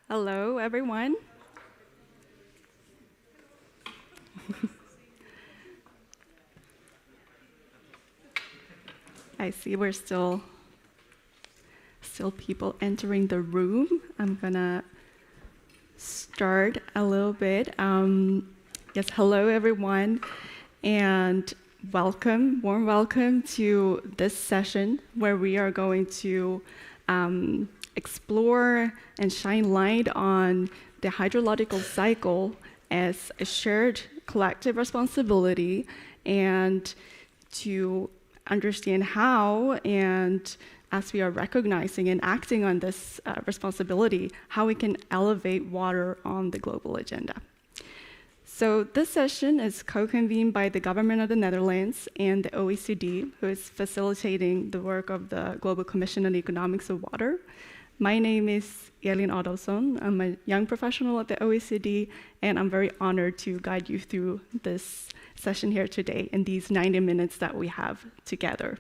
Hello, everyone. I see we're still people entering the room. I'm gonna start a little bit. Yes, hello, everyone, and warm welcome to this session where we are going to explore and shine light on the hydrological cycle as a shared collective responsibility, and to understand how, and as we are recognizing and acting on this responsibility, how we can elevate water on the global agenda. So this session is co-convened by the government of the Netherlands and the OECD, who is facilitating the work of the Global Commission on the Economics of Water. My name is Elin Adolfsson. I'm a young professional at the OECD, and I'm very honored to guide you through this session here today in these 90 minutes that we have together.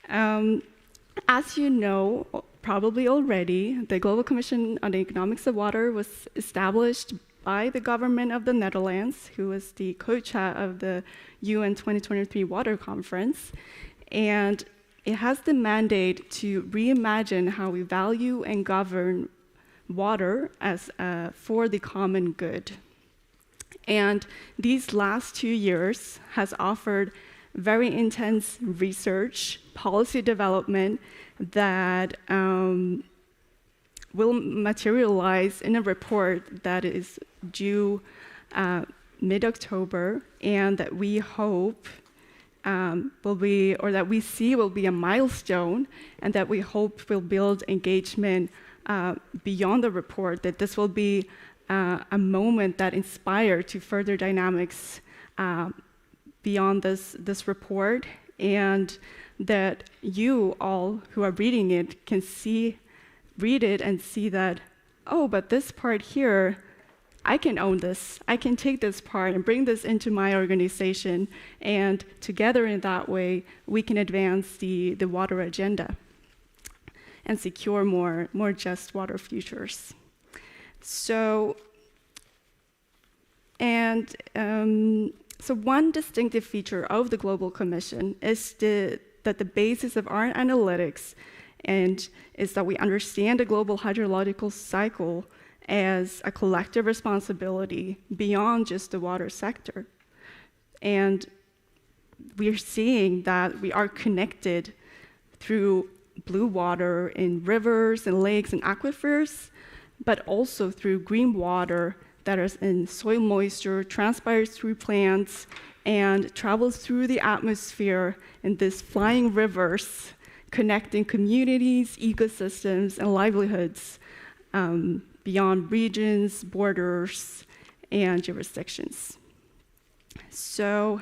As you know, probably already, the Global Commission on the Economics of Water was established by the government of the Netherlands, who is the co-chair of the UN 2023 Water Conference, and it has the mandate to reimagine how we value and govern water as for the common good. And these last 2 years has offered very intense research, policy development that will materialize in a report that is due mid-October, and that we hope will be a milestone, and that we hope will build engagement beyond the report, that this will be a moment that inspires to further dynamics beyond this report, and that you all who are reading it can read it and see that, oh, but this part here, I can own this. I can take this part and bring this into my organization, and together in that way, we can advance the water agenda and secure more just water futures. So one distinctive feature of the Global Commission is that the basis of our analytics is that we understand the global hydrological cycle as a collective responsibility beyond just the water sector. And we're seeing that we are connected through blue water in rivers and lakes and aquifers, but also through green water that is in soil moisture, transpires through plants, and travels through the atmosphere in these flying rivers, connecting communities, ecosystems, and livelihoods beyond regions, borders, and jurisdictions. So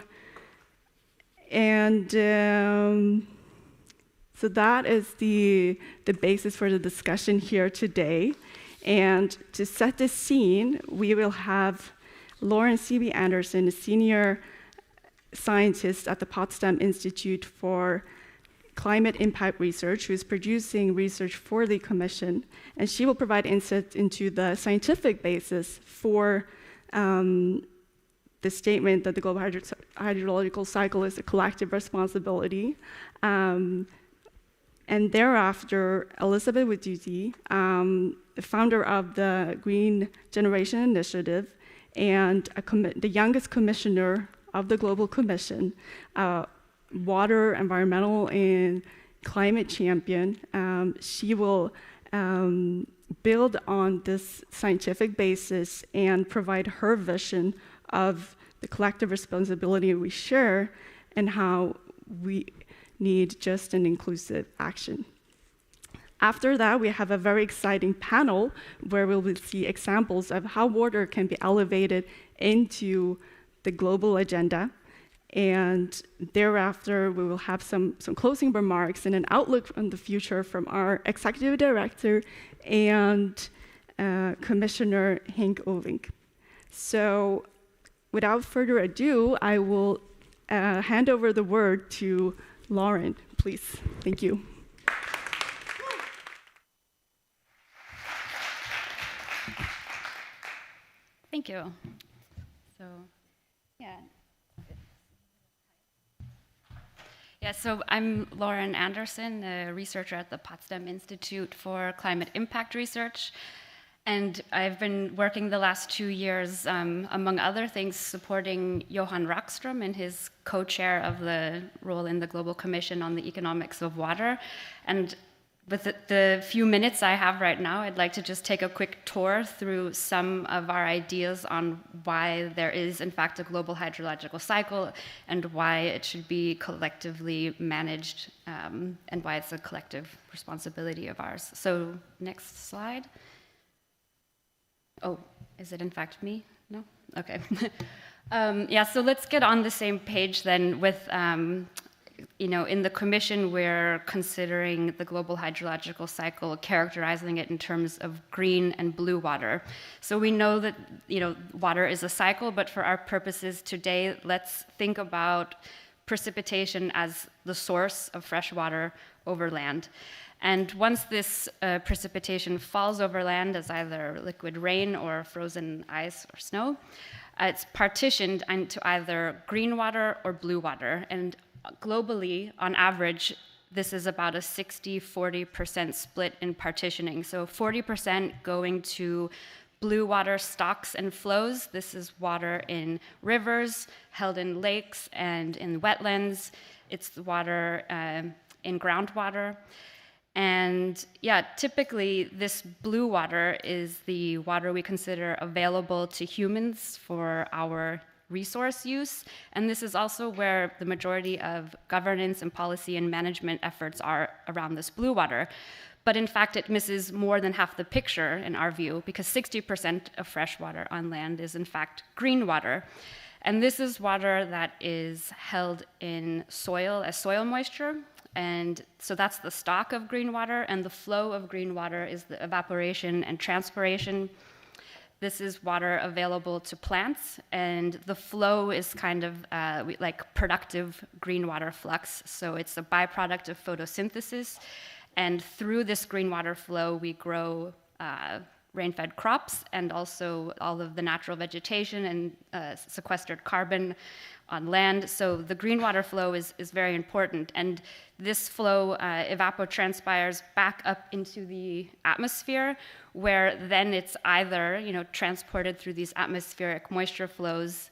that is the basis for the discussion here today. And to set the scene, we will have Lauren C.B. Anderson, a senior scientist at the Potsdam Institute for Climate Impact Research, who is producing research for the Commission, and she will provide insight into the scientific basis for the statement that the global hydrological cycle is a collective responsibility. And thereafter, Elizabeth Wittuti, the founder of the Green Generation Initiative and the youngest commissioner of the Global Commission, water, environmental, and climate champion. She will build on this scientific basis and provide her vision of the collective responsibility we share and how we need just and inclusive action. After that, we have a very exciting panel where we will see examples of how water can be elevated into the global agenda. And thereafter, we will have some closing remarks and an outlook on the future from our executive director and Commissioner Henk Ovink. So without further ado, I will hand over the word to Lauren, please. Thank you. Thank you. So, yeah. Yeah, so I'm Lauren Anderson, a researcher at the Potsdam Institute for Climate Impact Research. And I've been working the last 2 years, among other things, supporting Johan Rockström in his co-chair of the role in the Global Commission on the Economics of Water. And with the few minutes I have right now, I'd like to just take a quick tour through some of our ideas on why there is, in fact, a global hydrological cycle and why it should be collectively managed and why it's a collective responsibility of ours. So, next slide. Oh, is it in fact me? No? Okay. Yeah, so let's get on the same page then with in the Commission, we're considering the global hydrological cycle, characterizing it in terms of green and blue water. So we know that, water is a cycle, but for our purposes today, let's think about precipitation as the source of fresh water over land. And once this precipitation falls over land as either liquid rain or frozen ice or snow, it's partitioned into either green water or blue water. And globally, on average, this is about a 60-40% split in partitioning. So 40% going to blue water stocks and flows. This is water in rivers, held in lakes and in wetlands. It's the water in groundwater. And yeah, typically this blue water is the water we consider available to humans for our resource use. And this is also where the majority of governance and policy and management efforts are around this blue water. But in fact, it misses more than half the picture in our view, because 60% of fresh water on land is in fact green water. And this is water that is held in soil as soil moisture. And so that's the stock of green water, and the flow of green water is the evaporation and transpiration. This is water available to plants, and the flow is kind of like productive green water flux. So it's a byproduct of photosynthesis. And through this green water flow, we grow rain-fed crops and also all of the natural vegetation and sequestered carbon on land. So the green water flow is very important. And this flow evapotranspires back up into the atmosphere, where then it's either transported through these atmospheric moisture flows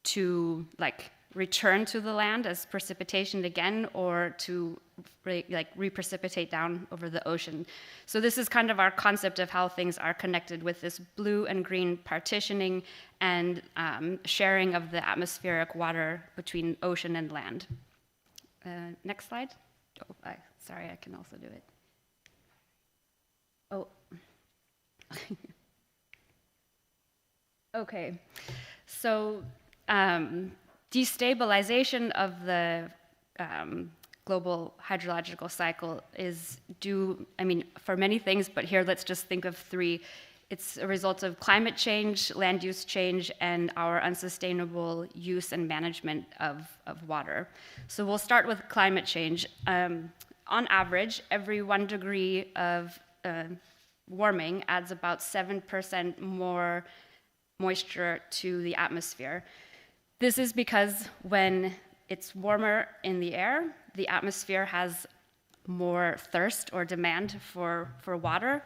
to return to the land as precipitation again, or to reprecipitate down over the ocean. So this is kind of our concept of how things are connected with this blue and green partitioning and sharing of the atmospheric water between ocean and land. Next slide. Oh, sorry, I can also do it. Oh. Okay, so destabilization of the global hydrological cycle is due, for many things, but here let's just think of three. It's a result of climate change, land use change, and our unsustainable use and management of water. So we'll start with climate change. On average, every 1 degree of warming adds about 7% more moisture to the atmosphere. This is because when it's warmer in the air, the atmosphere has more thirst or demand for water.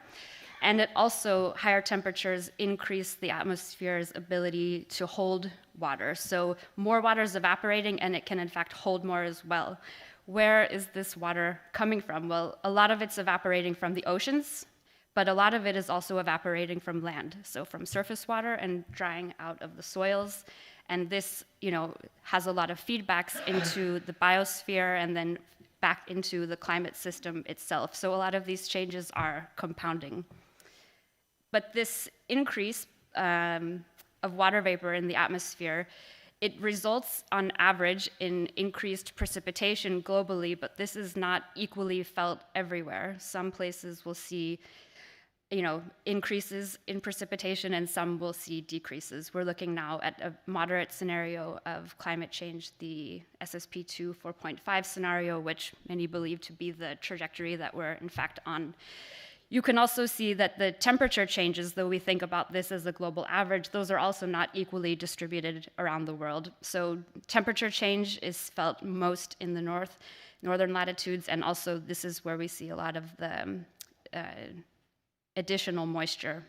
And it also, higher temperatures increase the atmosphere's ability to hold water. So more water is evaporating, and it can in fact hold more as well. Where is this water coming from? Well, a lot of it's evaporating from the oceans, but a lot of it is also evaporating from land. So from surface water and drying out of the soils. And this, has a lot of feedbacks into the biosphere and then back into the climate system itself. So a lot of these changes are compounding. But this increase of water vapor in the atmosphere, it results on average in increased precipitation globally, but this is not equally felt everywhere. Some places will see increases in precipitation, and some will see decreases. We're looking now at a moderate scenario of climate change, the SSP2 4.5 scenario, which many believe to be the trajectory that we're in fact on. You can also see that the temperature changes, though we think about this as a global average, those are also not equally distributed around the world. So temperature change is felt most in the northern latitudes, and also this is where we see a lot of the additional moisture.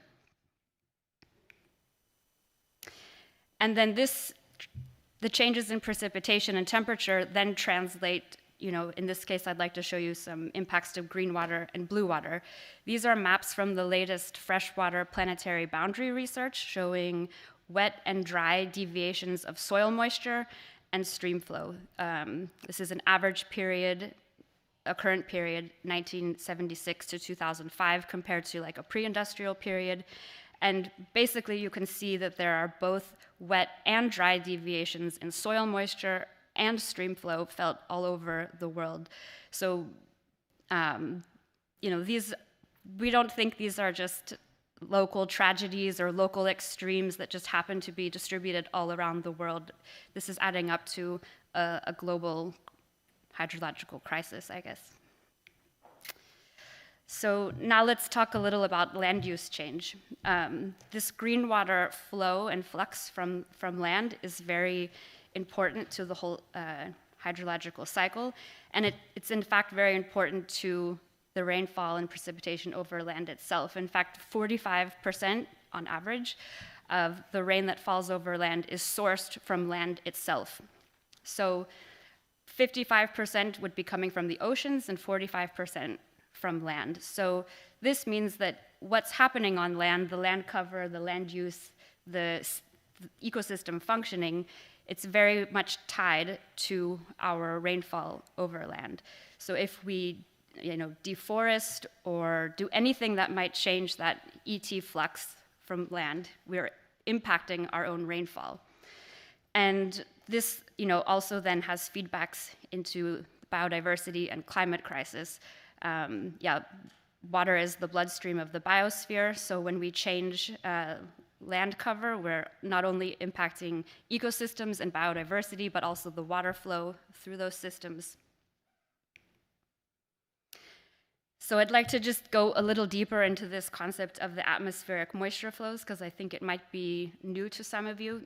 And then the changes in precipitation and temperature then translate, in this case, I'd like to show you some impacts to green water and blue water. These are maps from the latest freshwater planetary boundary research showing wet and dry deviations of soil moisture and stream flow. This is an average period, a current period, 1976 to 2005, compared to like a pre-industrial period. And basically, you can see that there are both wet and dry deviations in soil moisture and stream flow felt all over the world. So, we don't think these are just local tragedies or local extremes that just happen to be distributed all around the world. This is adding up to a global hydrological crisis, I guess. So now let's talk a little about land use change. This green water flow and flux from land is very important to the whole hydrological cycle, and it's in fact very important to the rainfall and precipitation over land itself. In fact, 45% on average of the rain that falls over land is sourced from land itself. So 55% would be coming from the oceans and 45% from land. So this means that what's happening on land, the land cover, the land use, the ecosystem functioning, it's very much tied to our rainfall over land. So if we deforest or do anything that might change that ET flux from land, we're impacting our own rainfall. And this also then has feedbacks into biodiversity and climate crisis. Water is the bloodstream of the biosphere, so when we change land cover, we're not only impacting ecosystems and biodiversity, but also the water flow through those systems. So I'd like to just go a little deeper into this concept of the atmospheric moisture flows, because I think it might be new to some of you.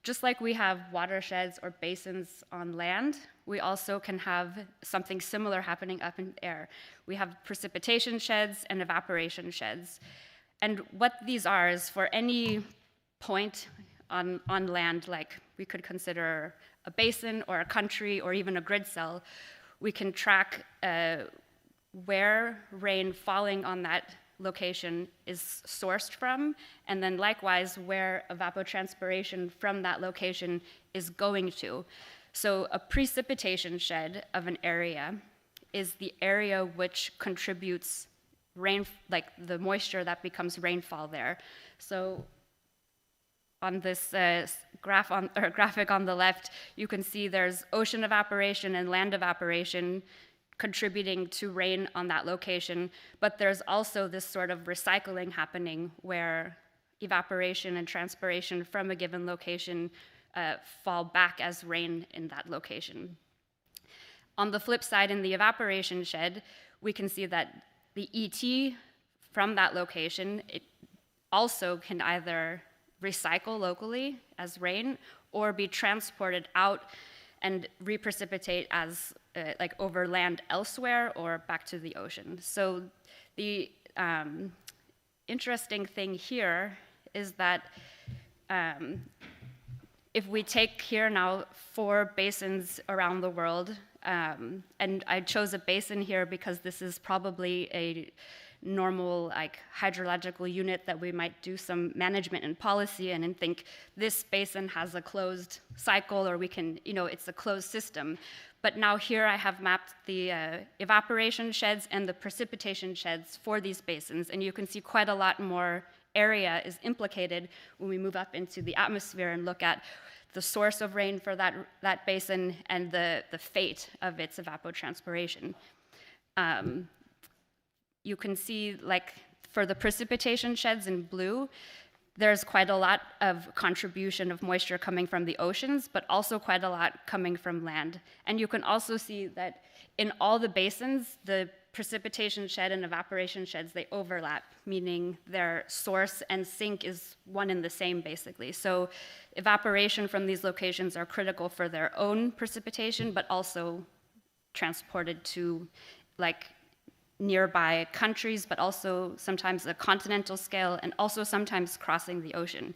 Just like we have watersheds or basins on land, we also can have something similar happening up in the air. We have precipitation sheds and evaporation sheds. And what these are is for any point on land, like we could consider a basin or a country or even a grid cell, we can track where rain falling on that location is sourced from, and then likewise where evapotranspiration from that location is going to. So a precipitation shed of an area is the area which contributes rain, like the moisture that becomes rainfall there. So on this graphic on the left, you can see there's ocean evaporation and land evaporation contributing to rain on that location, but there's also this sort of recycling happening where evaporation and transpiration from a given location fall back as rain in that location. On the flip side, in the evaporation shed, we can see that the ET from that location, it also can either recycle locally as rain or be transported out and reprecipitate as like over land elsewhere or back to the ocean. So the interesting thing here is that if we take here now 4 basins around the world, and I chose a basin here because this is probably a normal like hydrological unit that we might do some management and policy in and think this basin has a closed cycle, or we can, it's a closed system. But now here I have mapped the evaporation sheds and the precipitation sheds for these basins, and you can see quite a lot more area is implicated when we move up into the atmosphere and look at the source of rain for that basin and the fate of its evapotranspiration. You can see, like, for the precipitation sheds in blue, there's quite a lot of contribution of moisture coming from the oceans, but also quite a lot coming from land. And you can also see that in all the basins, the precipitation shed and evaporation sheds, they overlap, meaning their source and sink is one and the same, basically. So evaporation from these locations are critical for their own precipitation, but also transported to like nearby countries, but also sometimes a continental scale, and also sometimes crossing the ocean.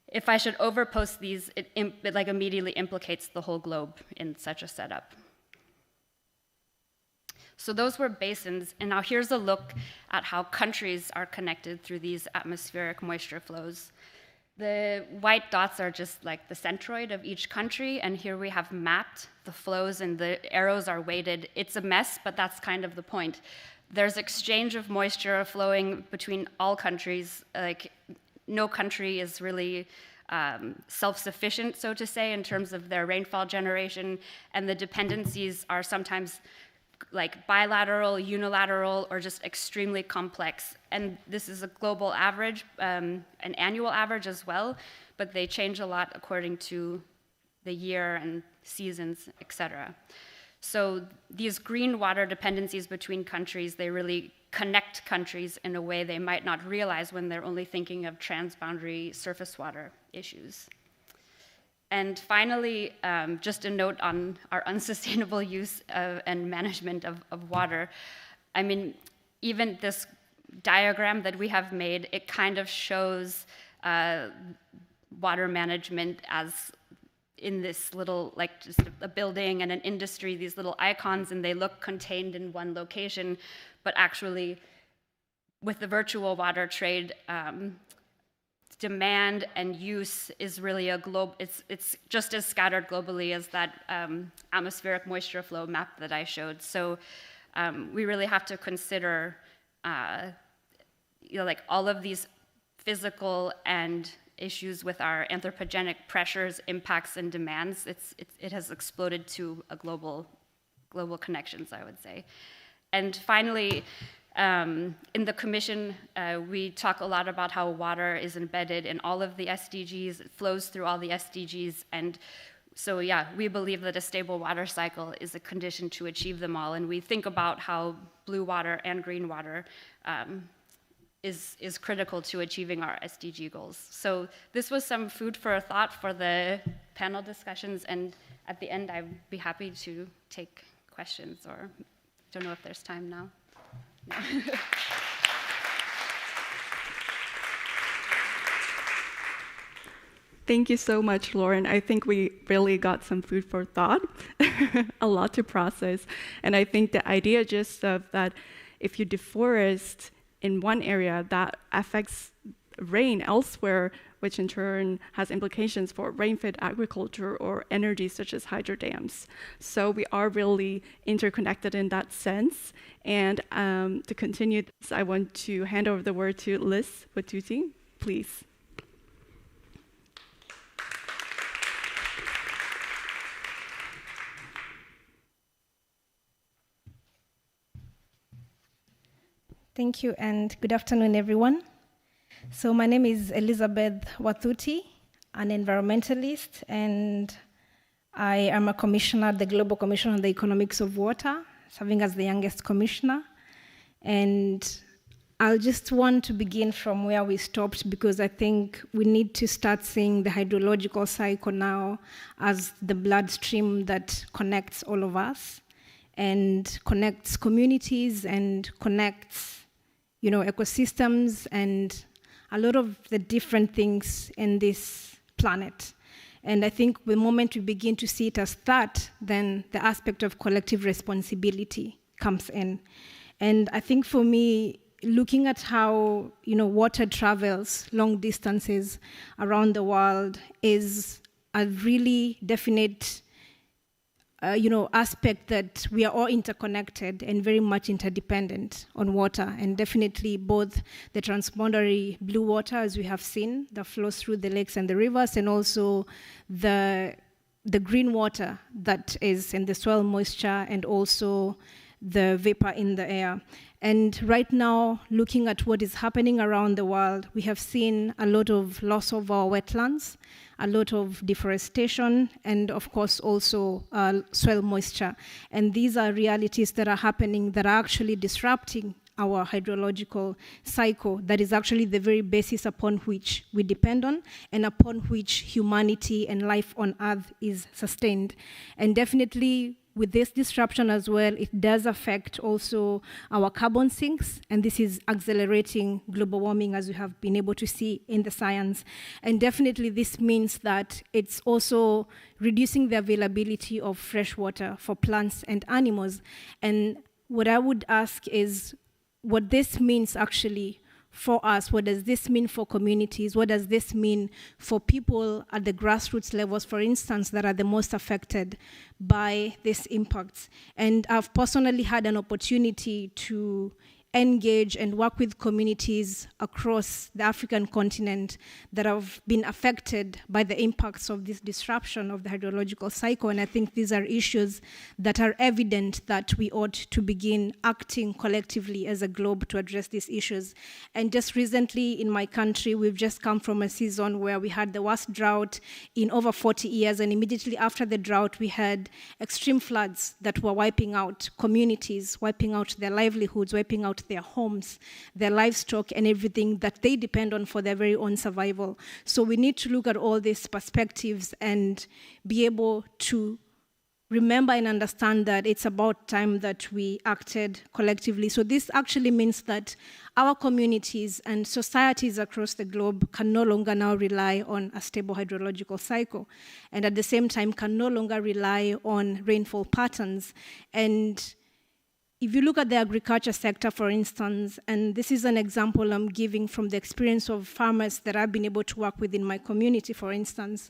If I should overpost these, it like immediately implicates the whole globe in such a setup. So those were basins, and now here's a look at how countries are connected through these atmospheric moisture flows. The white dots are just like the centroid of each country, and here we have mapped the flows, and the arrows are weighted. It's a mess, but that's kind of the point. There's exchange of moisture flowing between all countries. Like, no country is really self-sufficient, so to say, in terms of their rainfall generation, and the dependencies are sometimes like bilateral, unilateral, or just extremely complex. And this is a global average, an annual average as well, but they change a lot according to the year and seasons, etc. So these green water dependencies between countries, they really connect countries in a way they might not realize when they're only thinking of transboundary surface water issues. And finally, just a note on our unsustainable use and management of water. I mean, even this diagram that we have made, it kind of shows water management as in this little, like just a building and an industry, these little icons, and they look contained in one location, but actually with the virtual water trade, demand and use is really a it's just as scattered globally as that atmospheric moisture flow map that I showed. So we really have to consider like all of these physical and issues with our anthropogenic pressures, impacts, and demands. It has exploded to a global connections, I would say. And finally, in the Commission, we talk a lot about how water is embedded in all of the SDGs, it flows through all the SDGs, and so yeah, we believe that a stable water cycle is a condition to achieve them all, and we think about how blue water and green water is critical to achieving our SDG goals. So this was some food for thought for the panel discussions, and at the end, I'd be happy to take questions, or don't know if there's time now. No. Thank you so much, Lauren. I think we really got some food for thought, a lot to process. And I think the idea just of that if you deforest in one area, that affects rain elsewhere, which in turn has implications for rainfed agriculture or energy such as hydro dams. So we are really interconnected in that sense. And to continue this, I want to hand over the word to Liz Watuti, please. Thank you, and good afternoon, everyone. So my name is Elizabeth Wathuti, an environmentalist, and I am a commissioner at the Global Commission on the Economics of Water, serving as the youngest commissioner. And I'll just want to begin from where we stopped, because I think we need to start seeing the hydrological cycle now as the bloodstream that connects all of us and connects communities and connects ecosystems and a lot of the different things in this planet. And I think the moment we begin to see it as that, then the aspect of collective responsibility comes in. And I think for me, looking at how water travels long distances around the world is a really definite aspect that we are all interconnected and very much interdependent on water, and definitely both the transboundary blue water, as we have seen, that flows through the lakes and the rivers, and also the green water that is in the soil moisture and also the vapor in the air. And right now, looking at what is happening around the world, we have seen a lot of loss of our wetlands, a lot of deforestation, and of course also soil moisture. And these are realities that are happening that are actually disrupting our hydrological cycle, that is actually the very basis upon which we depend on and upon which humanity and life on Earth is sustained. And definitely with this disruption as well, it does affect also our carbon sinks, and this is accelerating global warming, as we have been able to see in the science. And definitely this means that it's also reducing the availability of fresh water for plants and animals. And what I would ask is, what this means actually for us, what does this mean for communities? What does this mean for people at the grassroots levels, for instance, that are the most affected by these impacts? And I've personally had an opportunity to engage and work with communities across the African continent that have been affected by the impacts of this disruption of the hydrological cycle. And I think these are issues that are evident that we ought to begin acting collectively as a globe to address these issues. And just recently in my country, we've just come from a season where we had the worst drought in over 40 years. And immediately after the drought, we had extreme floods that were wiping out communities, wiping out their livelihoods, wiping out their homes, their livestock, and everything that they depend on for their very own survival. So we need to look at all these perspectives and be able to remember and understand that it's about time that we acted collectively. So this actually means that our communities and societies across the globe can no longer now rely on a stable hydrological cycle, and at the same time can no longer rely on rainfall patterns. And if you look at the agriculture sector, for instance, and this is an example I'm giving from the experience of farmers that I've been able to work with in my community, for instance,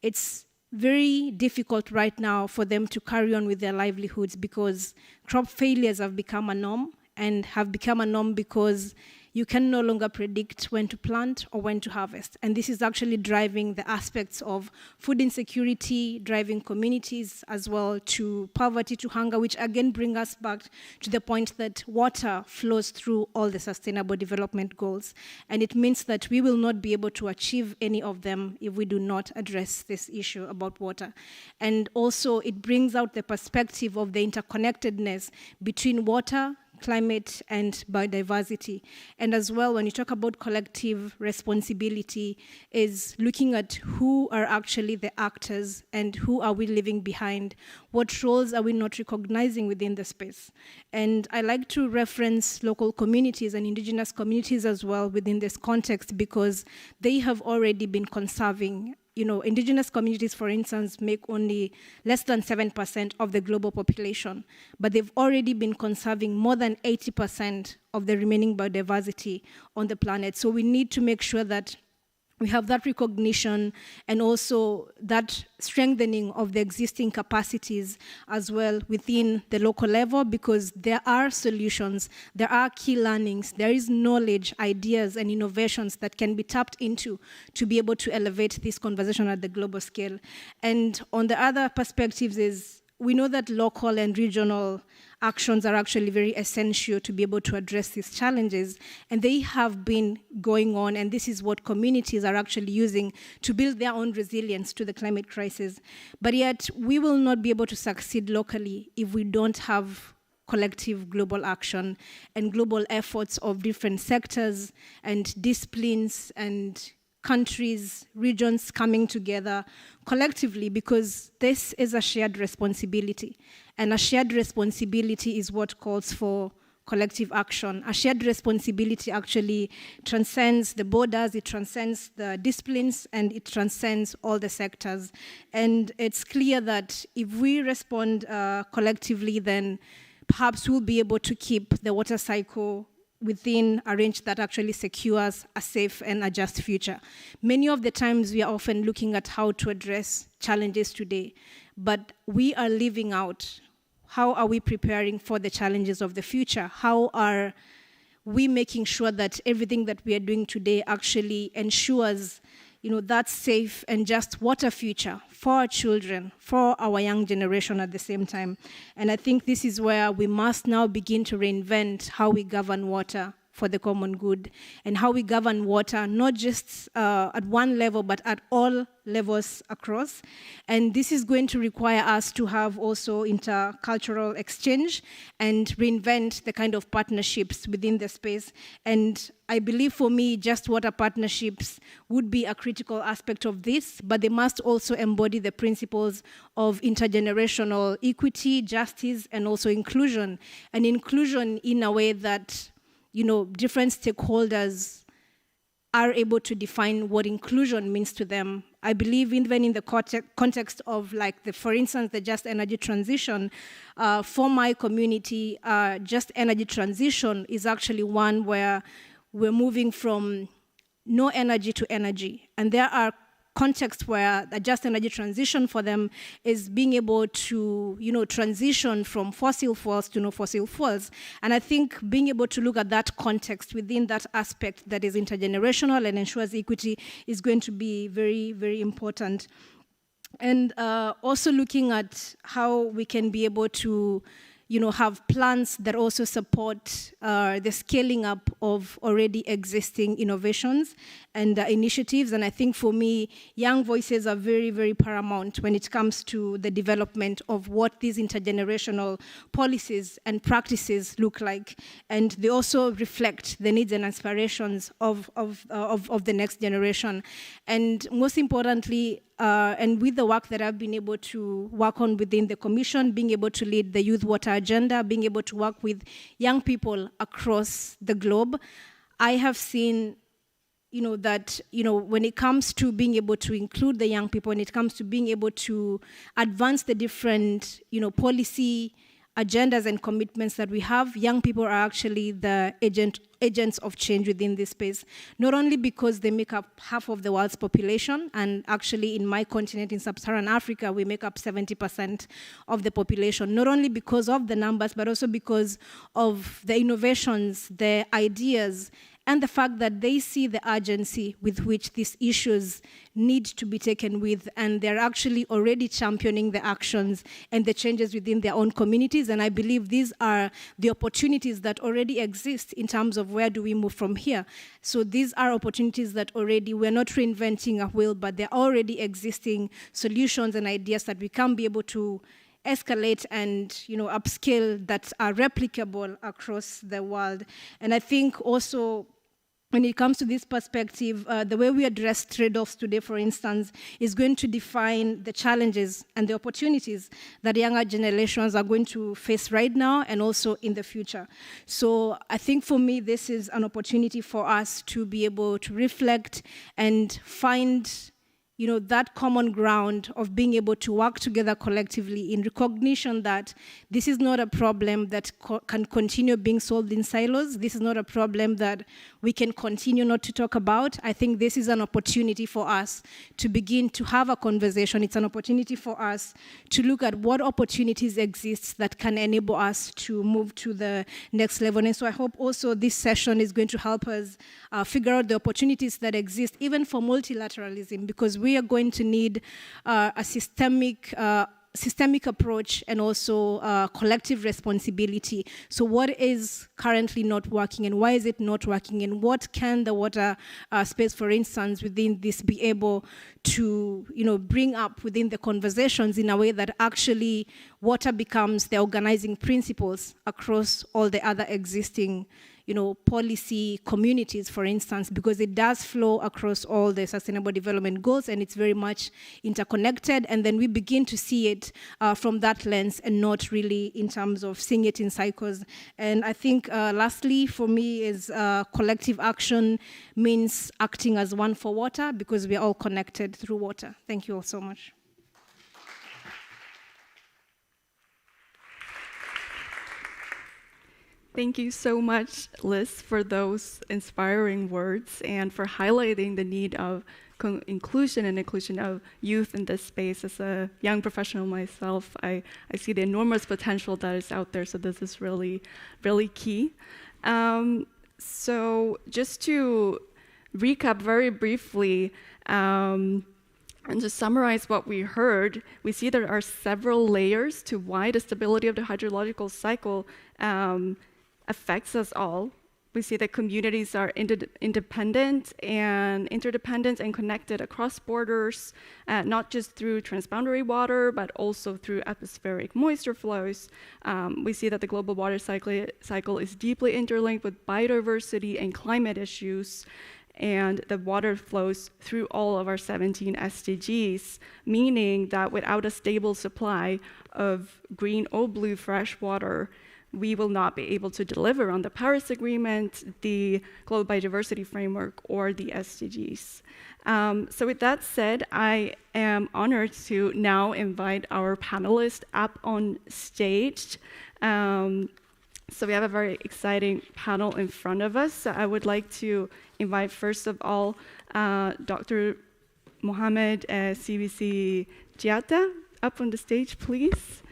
it's very difficult right now for them to carry on with their livelihoods because crop failures have become a norm, and have become a norm because you can no longer predict when to plant or when to harvest. And this is actually driving the aspects of food insecurity, driving communities as well to poverty, to hunger, which again bring us back to the point that water flows through all the sustainable development goals. And it means that we will not be able to achieve any of them if we do not address this issue about water. And also it brings out the perspective of the interconnectedness between water, climate, and biodiversity. And as well, when you talk about collective responsibility, is looking at who are actually the actors and who are we leaving behind? What roles are we not recognizing within the space? And I like to reference local communities and indigenous communities as well within this context, because they have already been conserving. You know, indigenous communities, for instance, make only less than 7% of the global population, but they've already been conserving more than 80% of the remaining biodiversity on the planet. So we need to make sure that we have that recognition and also that strengthening of the existing capacities as well within the local level, because there are solutions, there are key learnings, there is knowledge, ideas, and innovations that can be tapped into to be able to elevate this conversation at the global scale. And on the other perspectives is, we know that local and regional actions are actually very essential to be able to address these challenges, and they have been going on, and this is what communities are actually using to build their own resilience to the climate crisis. But yet, we will not be able to succeed locally if we don't have collective global action and global efforts of different sectors and disciplines and countries, regions coming together collectively, because this is a shared responsibility. And a shared responsibility is what calls for collective action. A shared responsibility actually transcends the borders, it transcends the disciplines, and it transcends all the sectors. And it's clear that if we respond collectively, then perhaps we'll be able to keep the water cycle within a range that actually secures a safe and a just future. Many of the times we are often looking at how to address challenges today, but we are leaving out how are we preparing for the challenges of the future? How are we making sure that everything that we are doing today actually ensures that safe and just water future for our children, for our young generation at the same time. And I think this is where we must now begin to reinvent how we govern water for the common good, and how we govern water, not just at one level, but at all levels across. And this is going to require us to have also intercultural exchange and reinvent the kind of partnerships within the space. And I believe for me, just water partnerships would be a critical aspect of this, but they must also embody the principles of intergenerational equity, justice, and also inclusion. And inclusion in a way that, you know, different stakeholders are able to define what inclusion means to them. I believe even in the context of, like, for instance, the just energy transition, for my community, just energy transition is actually one where we're moving from no energy to energy. And there are contexts where the just energy transition for them is being able to, you know, transition from fossil fuels to no fossil fuels. And I think being able to look at that context within that aspect that is intergenerational and ensures equity is going to be very, very important. And also looking at how we can be able to, you know, have plans that also support the scaling up of already existing innovations and initiatives. And I think for me, young voices are very, very paramount when it comes to the development of what these intergenerational policies and practices look like. And they also reflect the needs and aspirations of the next generation. And most importantly, and with the work that I've been able to work on within the Commission, being able to lead the Youth Water Agenda, being able to work with young people across the globe, I have seen, you know, that, you know, when it comes to being able to include the young people, when it comes to being able to advance the different, you know, policy agendas and commitments that we have, young people are actually the agents of change within this space, not only because they make up half of the world's population, and actually in my continent, in sub-Saharan Africa, we make up 70% of the population, not only because of the numbers, but also because of the innovations, the ideas, and the fact that they see the urgency with which these issues need to be taken with, and they're actually already championing the actions and the changes within their own communities. And I believe these are the opportunities that already exist in terms of where do we move from here. So these are opportunities that already, we're not reinventing a wheel, but they're already existing solutions and ideas that we can be able to escalate and, you know, upscale that are replicable across the world. And I think also, when it comes to this perspective, the way we address trade-offs today, for instance, is going to define the challenges and the opportunities that younger generations are going to face right now and also in the future. So I think for me, this is an opportunity for us to be able to reflect and find, you know, that common ground of being able to work together collectively in recognition that this is not a problem that can continue being solved in silos. This is not a problem that we can continue not to talk about. I think this is an opportunity for us to begin to have a conversation. It's an opportunity for us to look at what opportunities exist that can enable us to move to the next level. And so I hope also this session is going to help us figure out the opportunities that exist, even for multilateralism, because we are going to need a systemic approach and also collective responsibility. So what is currently not working and why is it not working, and what can the water space, for instance, within this be able to, you know, bring up within the conversations in a way that actually water becomes the organizing principles across all the other existing, you know, policy communities, for instance, because it does flow across all the Sustainable Development Goals and it's very much interconnected. And then we begin to see it from that lens and not really in terms of seeing it in cycles. And I think lastly for me is collective action means acting as one for water, because we are all connected through water. Thank you all so much. Thank you so much, Liz, for those inspiring words and for highlighting the need of inclusion and inclusion of youth in this space. As a young professional myself, I see the enormous potential that is out there, so this is really, really key. So just to recap very briefly, and to summarize what we heard, we see there are several layers to why the stability of the hydrological cycle affects us all We see that communities are independent and interdependent and connected across borders, not just through transboundary water, but also through atmospheric moisture flows. We see that the global water cycle is deeply interlinked with biodiversity and climate issues, and the water flows through all of our 17 SDGs, meaning that without a stable supply of green or blue fresh water, we will not be able to deliver on the Paris Agreement, the Global Biodiversity Framework, or the SDGs. So with that said, I am honored to now invite our panelists up on stage. So we have a very exciting panel in front of us. So I would like to invite, first of all, Dr. Mohamed CVC Diatta up on the stage, please.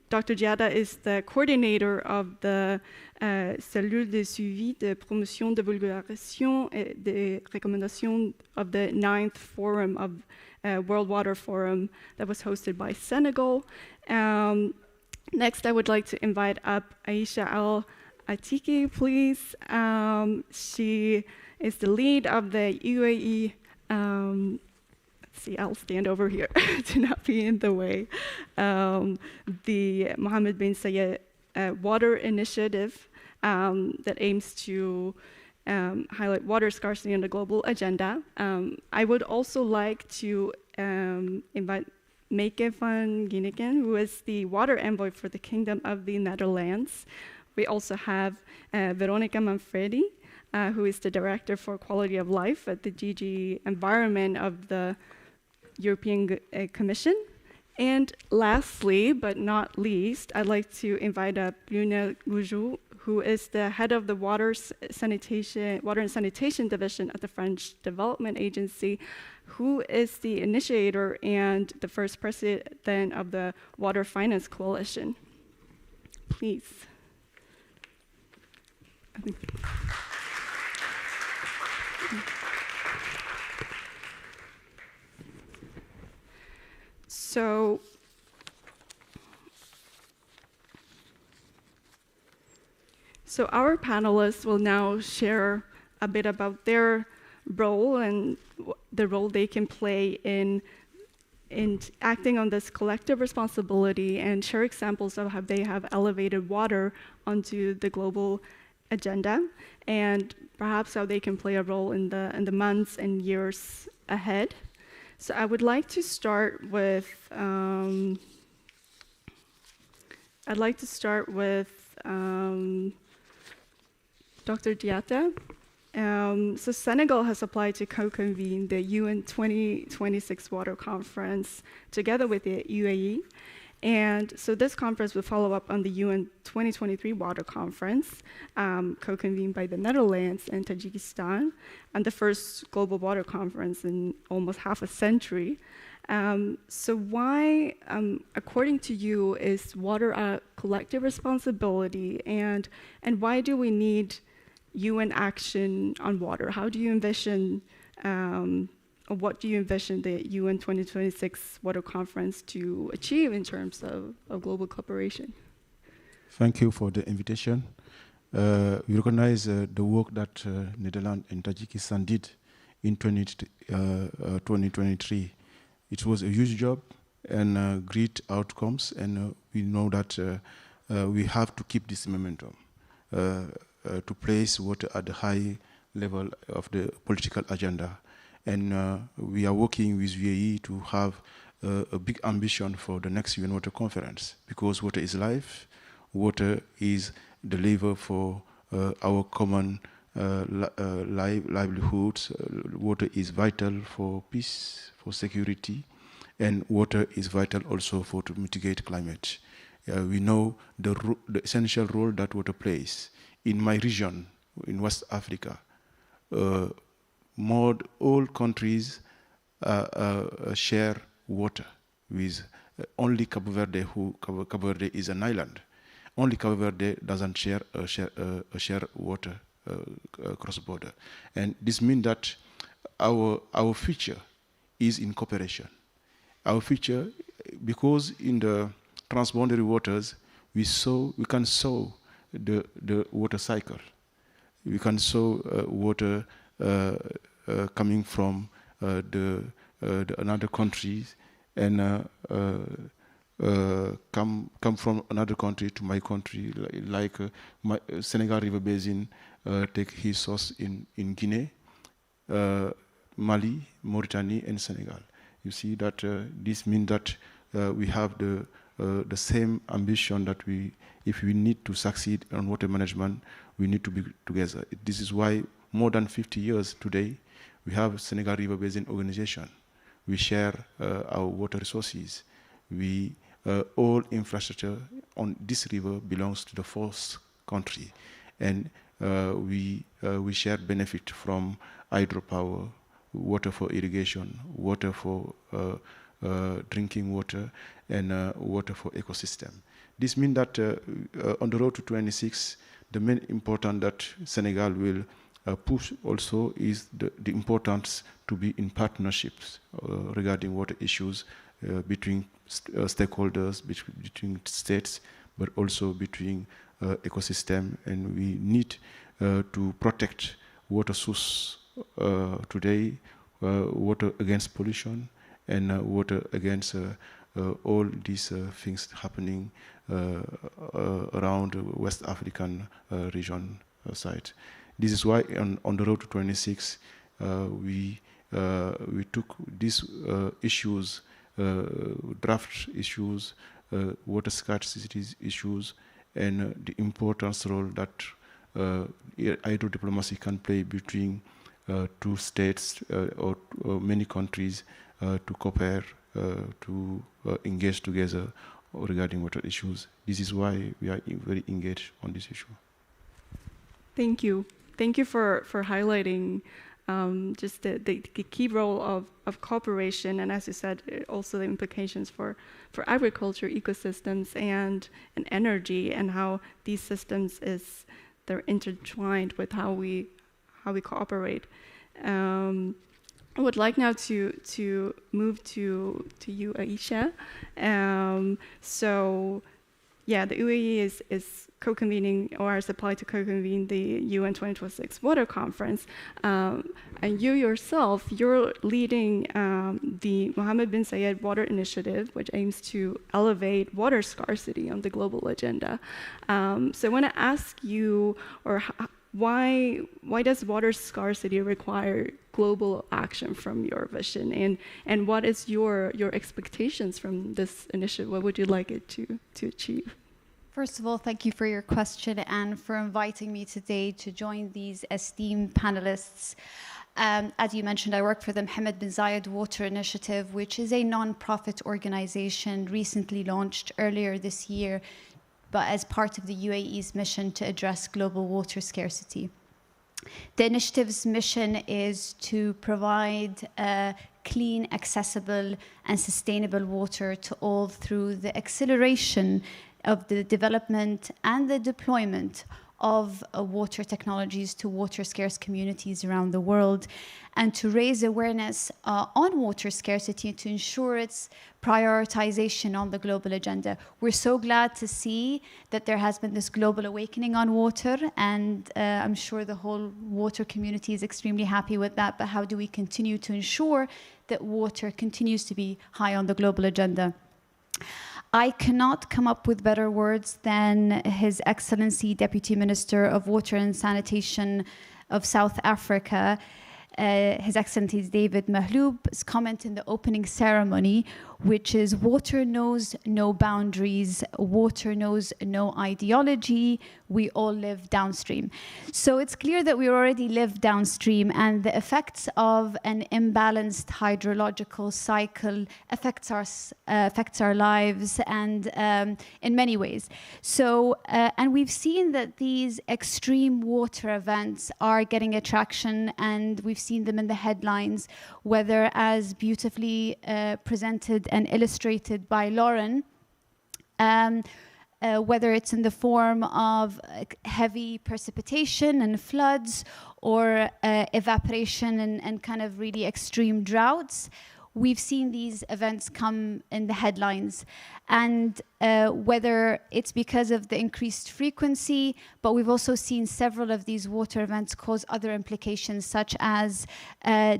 Dr. Diatta is the coordinator of the cellule de suivi de promotion de vulgarisation et des recommandations of the 9th Forum of World Water Forum that was hosted by Senegal. Next, I would like to invite up Aisha Al-Atiki, please. She is the lead of the UAE. See, I'll stand over here to not be in the way. The Mohammed bin Zayed Water Initiative that aims to highlight water scarcity on the global agenda. I would also like to invite Meike van Ginneken, who is the water envoy for the Kingdom of the Netherlands. We also have Veronica Manfredi, who is the Director for Quality of Life at the DG Environment of the European Commission. And lastly, but not least, I'd like to invite up Luna Goujou, who is the head of the Water and Sanitation Division at the French Development Agency, who is the initiator and the first president of the Water Finance Coalition. Please. So our panelists will now share a bit about their role and the role they can play in acting on this collective responsibility, and share examples of how they have elevated water onto the global agenda, and perhaps how they can play a role in the months and years ahead. So I would like to start with Dr. Diatta. So Senegal has applied to co-convene the UN 2026 Water Conference together with the UAE. And so this conference will follow up on the UN 2023 Water Conference, co-convened by the Netherlands and Tajikistan, and the first global water conference in almost half a century. So why, according to you, is water a collective responsibility, and why do we need UN action on water? How do you envision, or what do you envision the UN 2026 Water Conference to achieve in terms of global cooperation? Thank you for the invitation. We recognize the work that Netherlands and Tajikistan did in 2023. It was a huge job and great outcomes, and we know that we have to keep this momentum to place water at the high level of the political agenda. And we are working with UAE to have a big ambition for the next UN Water Conference, because water is life, water is the lever for our common livelihoods. Water is vital for peace, for security, and water is vital also to mitigate climate. We know the essential role that water plays. In my region, in West Africa, all countries share water with only Cabo Verde, Cabo Verde is an island. Only Cabo Verde doesn't share water cross border, and this means that our future is in cooperation. Our future, because in the transboundary waters we can sow the water cycle. We can show water coming from the another countries and come from another country to my country, like my Senegal River Basin take his source in Guinea, Mali, Mauritania, and Senegal. You see that this means that we have the same ambition that if we need to succeed on water management, we need to be together. This is why more than 50 years today, we have Senegal River Basin Organization. We share our water resources. All infrastructure on this river belongs to the fourth country, and we share benefit from hydropower, water for irrigation, water for drinking water, and water for ecosystem. This means that on the road to 26, the main important that Senegal will push also is the importance to be in partnerships regarding water issues between stakeholders, between states, but also between ecosystem. And we need to protect water source today, water against pollution, and water against all these things happening around the West African region side. This is why on the road to 26, we took these issues, draft issues, water scarcity issues, and the important role that hydro-diplomacy can play between two states or many countries to cooperate, to engage together regarding water issues. This is why we are very engaged on this issue. Thank you. Thank you for highlighting just the key role of cooperation, and as you said, also the implications for agriculture, ecosystems, and energy, and how these systems they're intertwined with how we cooperate. I would like now to move to you, Aisha. So, yeah, the UAE is co-convening or is applied to co-convene the UN 2026 Water Conference. And you yourself, you're leading the Mohammed bin Zayed Water Initiative, which aims to elevate water scarcity on the global agenda. So I want to ask you, why does water scarcity require global action from your vision, and what is your expectations from this initiative? What would you like it to achieve? First of all, thank you for your question and for inviting me today to join these esteemed panelists. As you mentioned, I work for the Mohammed bin Zayed Water Initiative, which is a non-profit organization recently launched earlier this year, but as part of the UAE's mission to address global water scarcity. The initiative's mission is to provide clean, accessible, and sustainable water to all through the acceleration of the development and the deployment of water technologies to water-scarce communities around the world, and to raise awareness on water scarcity to ensure its prioritization on the global agenda. We're so glad to see that there has been this global awakening on water, and I'm sure the whole water community is extremely happy with that. But how do we continue to ensure that water continues to be high on the global agenda? I cannot come up with better words than His Excellency Deputy Minister of Water and Sanitation of South Africa, His Excellency David Mahloub's comment in the opening ceremony, which is water knows no boundaries, water knows no ideology, we all live downstream. So it's clear that we already live downstream, and the effects of an imbalanced hydrological cycle affects our lives, and in many ways. So, and we've seen that these extreme water events are getting attraction, and we've seen them in the headlines, whether as beautifully presented and illustrated by Lauren, whether it's in the form of heavy precipitation and floods, or evaporation and kind of really extreme droughts. We've seen these events come in the headlines. And whether it's because of the increased frequency, but we've also seen several of these water events cause other implications, such as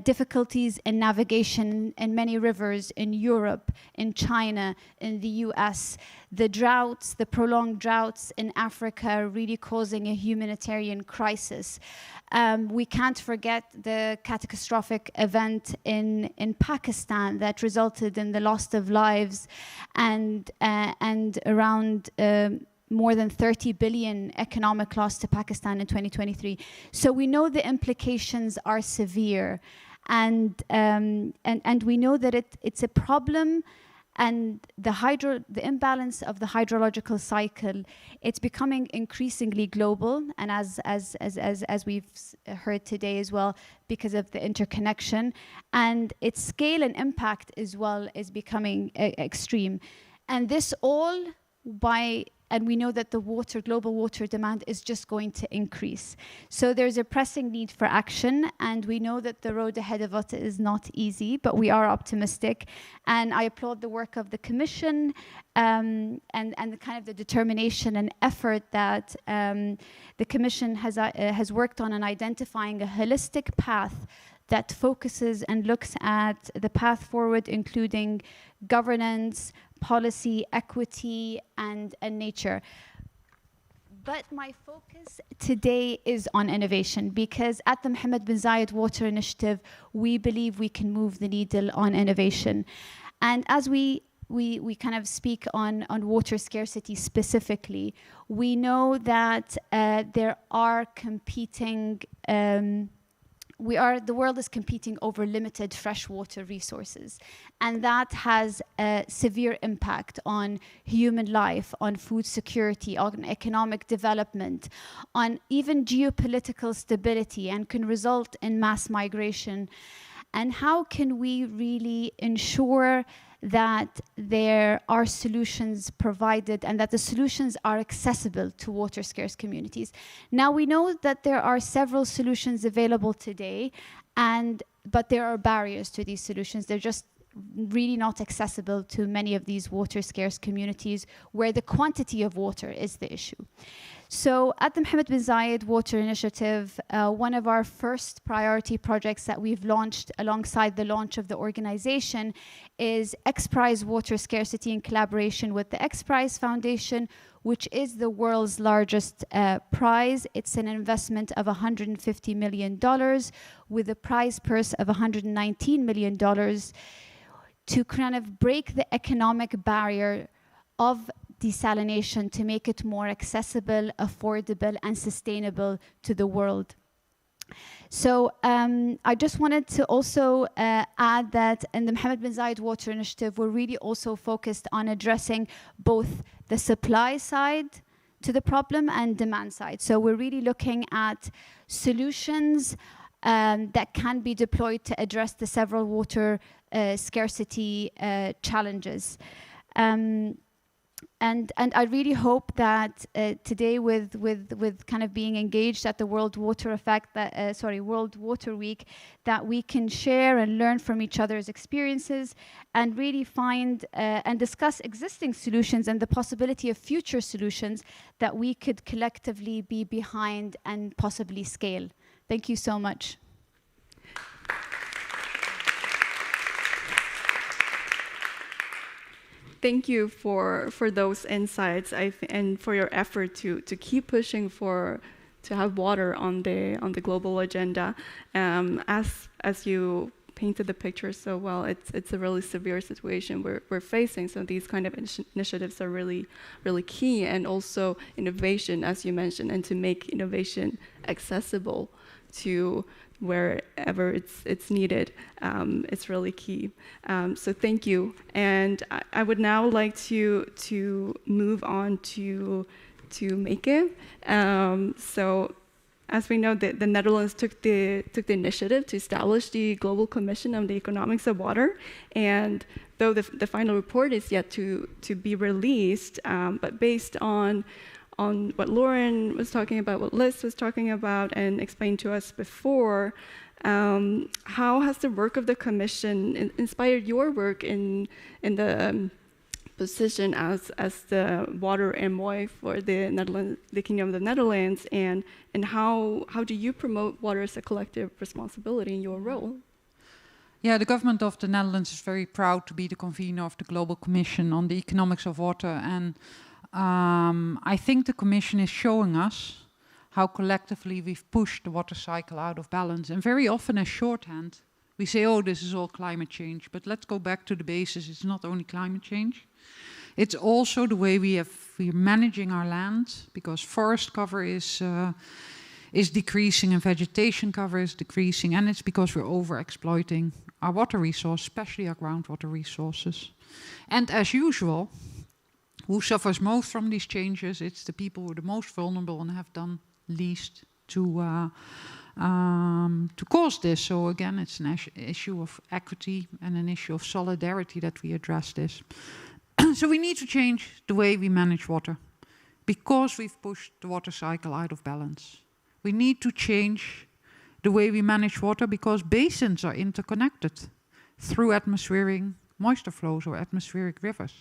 difficulties in navigation in many rivers in Europe, in China, in the US, the droughts, the prolonged droughts in Africa really causing a humanitarian crisis. We can't forget the catastrophic event in Pakistan that resulted in the loss of lives and around more than 30 billion economic loss to Pakistan in 2023. So we know the implications are severe, and we know that it's a problem. And the imbalance of the hydrological cycle, it's becoming increasingly global, and as we've heard today as well, because of the interconnection, and its scale and impact as well is becoming extreme. And this all and we know that the global water demand is just going to increase. So there's a pressing need for action, and we know that the road ahead of us is not easy, but we are optimistic. And I applaud the work of the Commission and the kind of the determination and effort that the Commission has worked on in identifying a holistic path that focuses and looks at the path forward, including governance, policy, equity, and nature. But my focus today is on innovation, because at the Mohammed bin Zayed Water Initiative, we believe we can move the needle on innovation. And as we kind of speak on water scarcity specifically, we know that there are competing the world is competing over limited freshwater resources, and that has a severe impact on human life, on food security, on economic development, on even geopolitical stability, and can result in mass migration. And how can we really ensure that there are solutions provided and that the solutions are accessible to water scarce communities? Now, we know that there are several solutions available today, but there are barriers to these solutions. They're just really not accessible to many of these water scarce communities where the quantity of water is the issue. So at the Mohammed bin Zayed Water Initiative, one of our first priority projects that we've launched alongside the launch of the organization is XPRIZE Water Scarcity in collaboration with the XPRIZE Foundation, which is the world's largest prize. It's an investment of $150 million with a prize purse of $119 million to kind of break the economic barrier of desalination, to make it more accessible, affordable, and sustainable to the world. So I just wanted to also add that in the Mohammed bin Zayed Water Initiative, we're really also focused on addressing both the supply side to the problem and demand side. So we're really looking at solutions that can be deployed to address the several water scarcity challenges. And I really hope that today, with kind of being engaged at the World Water Week, that we can share and learn from each other's experiences and really find and discuss existing solutions and the possibility of future solutions that we could collectively be behind and possibly scale. Thank you so much. Thank you for those insights and for your effort to keep pushing to have water on the global agenda. As you painted the picture so well, it's a really severe situation we're facing. So these kind of initiatives are really, really key, and also innovation, as you mentioned, and to make innovation accessible to wherever it's needed. It's really key. So thank you. And I would now like to move on to make it. So as we know, the Netherlands took the initiative to establish the Global Commission on the Economics of Water. And though the final report is yet to be released, but based on what Lauren was talking about, what Liz was talking about, and explained to us before, how has the work of the Commission inspired your work in the position as the water envoy for the Netherlands, the Kingdom of the Netherlands, and how do you promote water as a collective responsibility in your role? Yeah, the government of the Netherlands is very proud to be the convener of the Global Commission on the Economics of Water, and I think the Commission is showing us how collectively we've pushed the water cycle out of balance. And very often as shorthand, we say, oh, this is all climate change. But let's go back to the basis. It's not only climate change. It's also the way we're managing our land, because forest cover is decreasing and vegetation cover is decreasing. And it's because we're over-exploiting our water resource, especially our groundwater resources. And as usual, who suffers most from these changes? It's the people who are the most vulnerable and have done least to cause this. So again, it's an issue of equity and an issue of solidarity that we address this. So we need to change the way we manage water because we've pushed the water cycle out of balance. We need to change the way we manage water because basins are interconnected through atmospheric moisture flows or atmospheric rivers.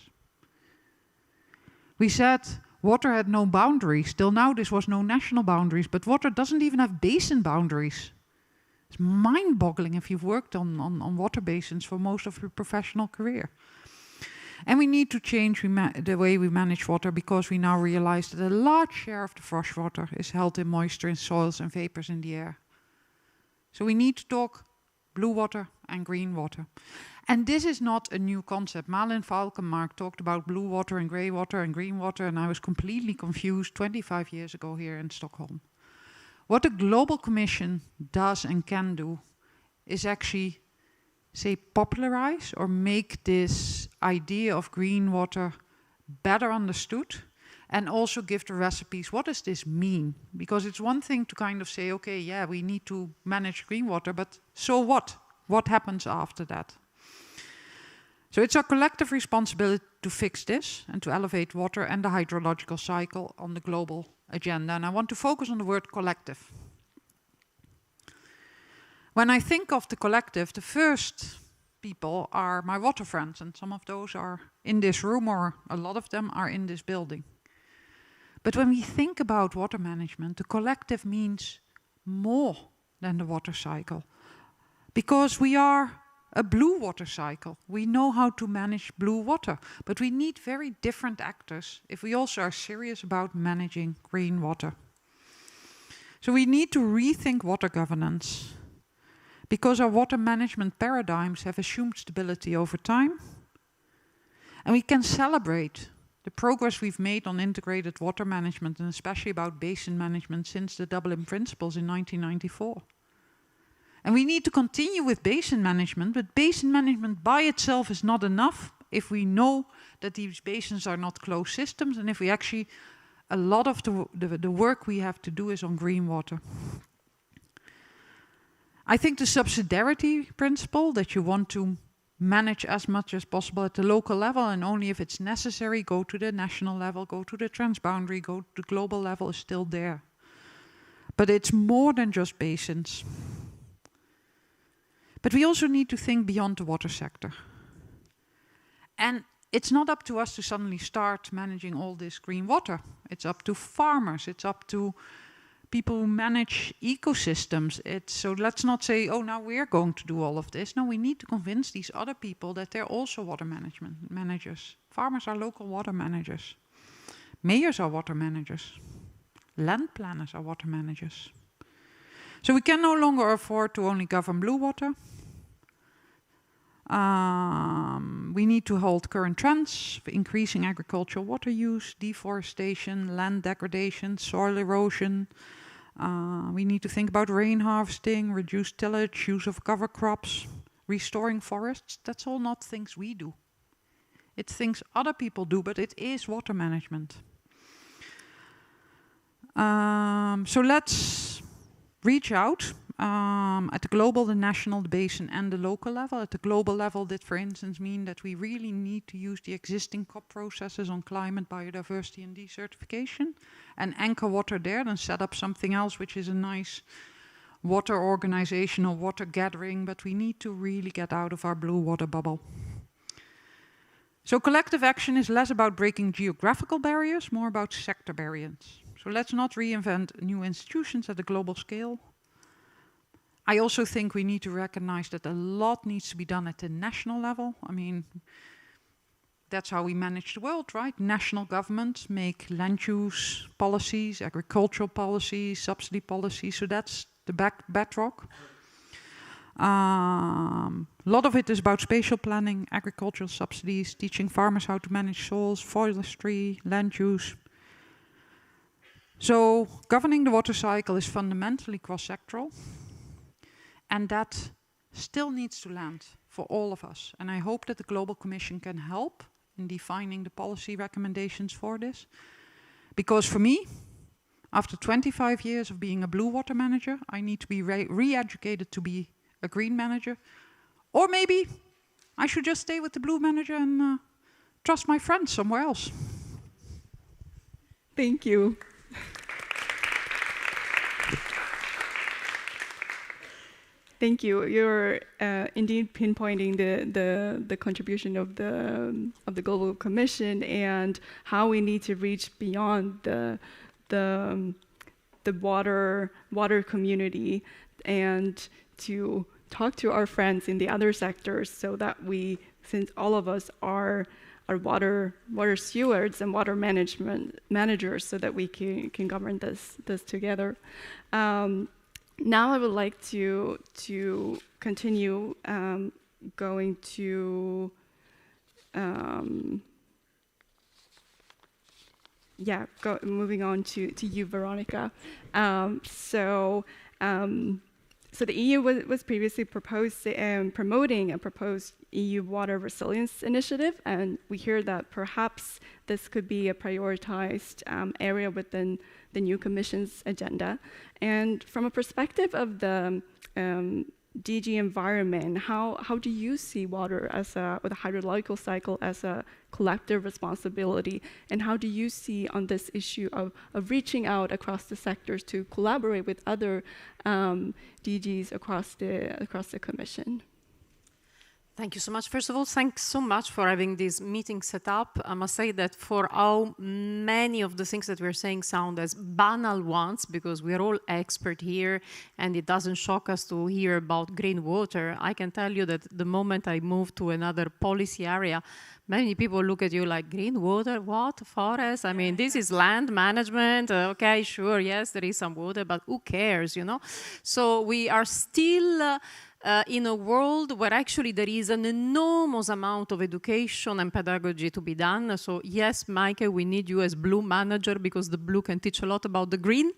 We said water had no boundaries. Till now, this was no national boundaries, but water doesn't even have basin boundaries. It's mind-boggling if you've worked on water basins for most of your professional career. And we need to change the way we manage water because we now realize that a large share of the freshwater is held in moisture in soils and vapors in the air. So we need to talk blue water and green water. And this is not a new concept. Malin Valkenmark talked about blue water and grey water and green water, and I was completely confused 25 years ago here in Stockholm. What the Global Commission does and can do is actually, say, popularize or make this idea of green water better understood and also give the recipes. What does this mean? Because it's one thing to kind of say, okay, yeah, we need to manage green water, but so what? What happens after that? So it's our collective responsibility to fix this and to elevate water and the hydrological cycle on the global agenda. And I want to focus on the word collective. When I think of the collective, the first people are my water friends, and some of those are in this room, or a lot of them are in this building. But when we think about water management, the collective means more than the water cycle, because we are a blue water cycle. We know how to manage blue water, but we need very different actors if we also are serious about managing green water. So we need to rethink water governance because our water management paradigms have assumed stability over time. And we can celebrate the progress we've made on integrated water management, and especially about basin management since the Dublin Principles in 1994. And we need to continue with basin management, but basin management by itself is not enough if we know that these basins are not closed systems, and if we actually, a lot of the work we have to do is on green water. I think the subsidiarity principle, that you want to manage as much as possible at the local level, and only if it's necessary go to the national level, go to the transboundary, go to the global level, is still there. But it's more than just basins. But we also need to think beyond the water sector. And it's not up to us to suddenly start managing all this green water. It's up to farmers, it's up to people who manage ecosystems. So let's not say, oh, now we're going to do all of this. No, we need to convince these other people that they're also water management managers. Farmers are local water managers. Mayors are water managers. Land planners are water managers. So we can no longer afford to only govern blue water. We need to hold current trends, increasing agricultural water use, deforestation, land degradation, soil erosion. We need to think about rain harvesting, reduced tillage, use of cover crops, restoring forests. That's all not things we do. It's things other people do, but it is water management. So let's reach out at the global, the national, the basin, and the local level. At the global level, that, for instance, mean that we really need to use the existing COP processes on climate, biodiversity, and desertification, and anchor water there, and set up something else, which is a nice water organization or water gathering. But we need to really get out of our blue water bubble. So collective action is less about breaking geographical barriers, more about sector barriers. So let's not reinvent new institutions at a global scale. I also think we need to recognize that a lot needs to be done at the national level. I mean, that's how we manage the world, right? National governments make land use policies, agricultural policies, subsidy policies. So that's the bedrock. A lot of it is about spatial planning, agricultural subsidies, teaching farmers how to manage soils, forestry, land use. So governing the water cycle is fundamentally cross-sectoral, and that still needs to land for all of us. And I hope that the Global Commission can help in defining the policy recommendations for this. Because for me, after 25 years of being a blue water manager, I need to be re-educated to be a green manager. Or maybe I should just stay with the blue manager and trust my friends somewhere else. Thank you. Thank you. You're indeed pinpointing the contribution of the Global Commission and how we need to reach beyond the water community and to talk to our friends in the other sectors so that we, since all of us are water stewards and water managers, so that we can govern this together. Now I would like to continue going to moving on to you, Veronica. So the EU was previously promoting a proposed EU water resilience initiative, and we hear that perhaps this could be a prioritized area within the new Commission's agenda. And from a perspective of the DG environment, how do you see water with a hydrological cycle as a collective responsibility? And how do you see on this issue of reaching out across the sectors to collaborate with other DGs across the Commission? Thank you so much. First of all, thanks so much for having this meeting set up. I must say that for how many of the things that we're saying sound as banal ones, because we're all expert here and it doesn't shock us to hear about green water, I can tell you that the moment I move to another policy area, many people look at you like, green water, what, forest? I mean, this is land management. Okay, sure, yes, there is some water, but who cares, you know? So we are still in a world where actually there is an enormous amount of education and pedagogy to be done. So yes, Maike, we need you as blue manager because the blue can teach a lot about the green.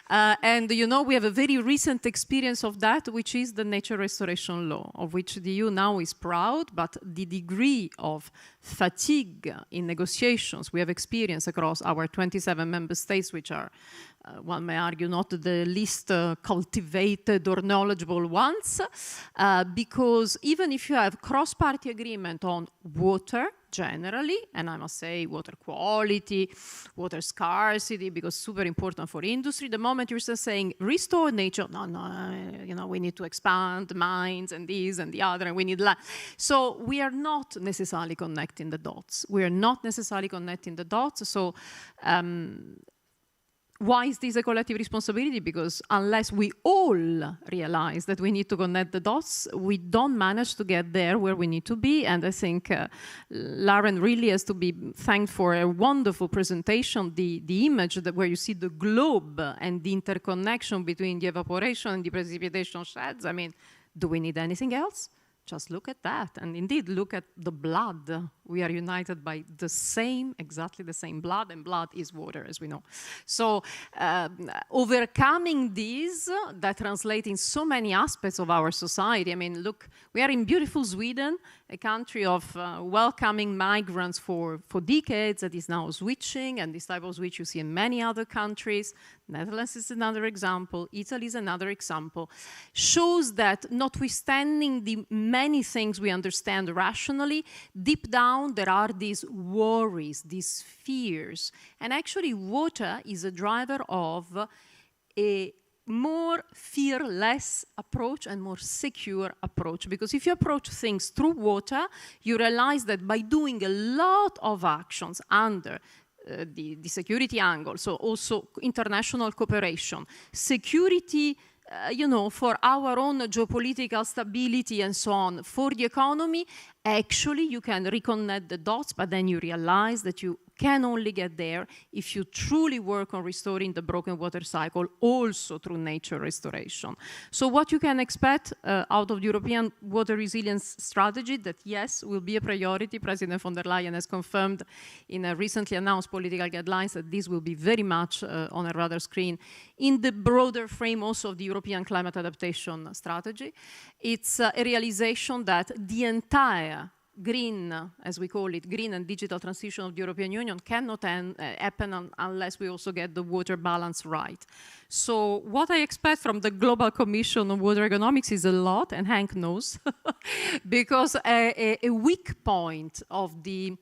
And you know, we have a very recent experience of that, which is the nature restoration law, of which the EU now is proud, but the degree of fatigue in negotiations we have experienced across our 27 member states, which are one may argue not the least cultivated or knowledgeable ones, because even if you have cross-party agreement on water generally, and I must say water quality, water scarcity, because super important for industry, the moment you're just saying restore nature, no, you know, we need to expand mines and this and the other, and we need land. So we are not necessarily connecting the dots. We are not necessarily connecting the dots. So why is this a collective responsibility? Because unless we all realize that we need to connect the dots, we don't manage to get there where we need to be. And I think Lauren really has to be thanked for a wonderful presentation, the image where you see the globe and the interconnection between the evaporation and the precipitation sheds. I mean, do we need anything else? Just look at that. And indeed, look at the blood. We are united by the same, exactly the same blood, and blood is water, as we know. So overcoming these, that translate in so many aspects of our society. I mean, look, we are in beautiful Sweden, a country of welcoming migrants for decades that is now switching, and this type of switch you see in many other countries. Netherlands is another example. Italy is another example. Shows that notwithstanding the many things we understand rationally, deep down there are these worries, these fears. And actually water is a driver of a more fearless approach and more secure approach. Because if you approach things through water, you realize that by doing a lot of actions under the security angle, so also international cooperation, security, for our own geopolitical stability and so on, for the economy, actually you can reconnect the dots, but then you realize that you can only get there if you truly work on restoring the broken water cycle, also through nature restoration. So what you can expect out of the European water resilience strategy, that yes, will be a priority. President von der Leyen has confirmed in a recently announced political guidelines that this will be very much on a radar screen in the broader frame also of the European climate adaptation strategy. It's a realization that the entire green, as we call it, green and digital transition of the European Union cannot happen unless we also get the water balance right. So what I expect from the Global Commission on Water Economics is a lot, and Hank knows, because a weak point of the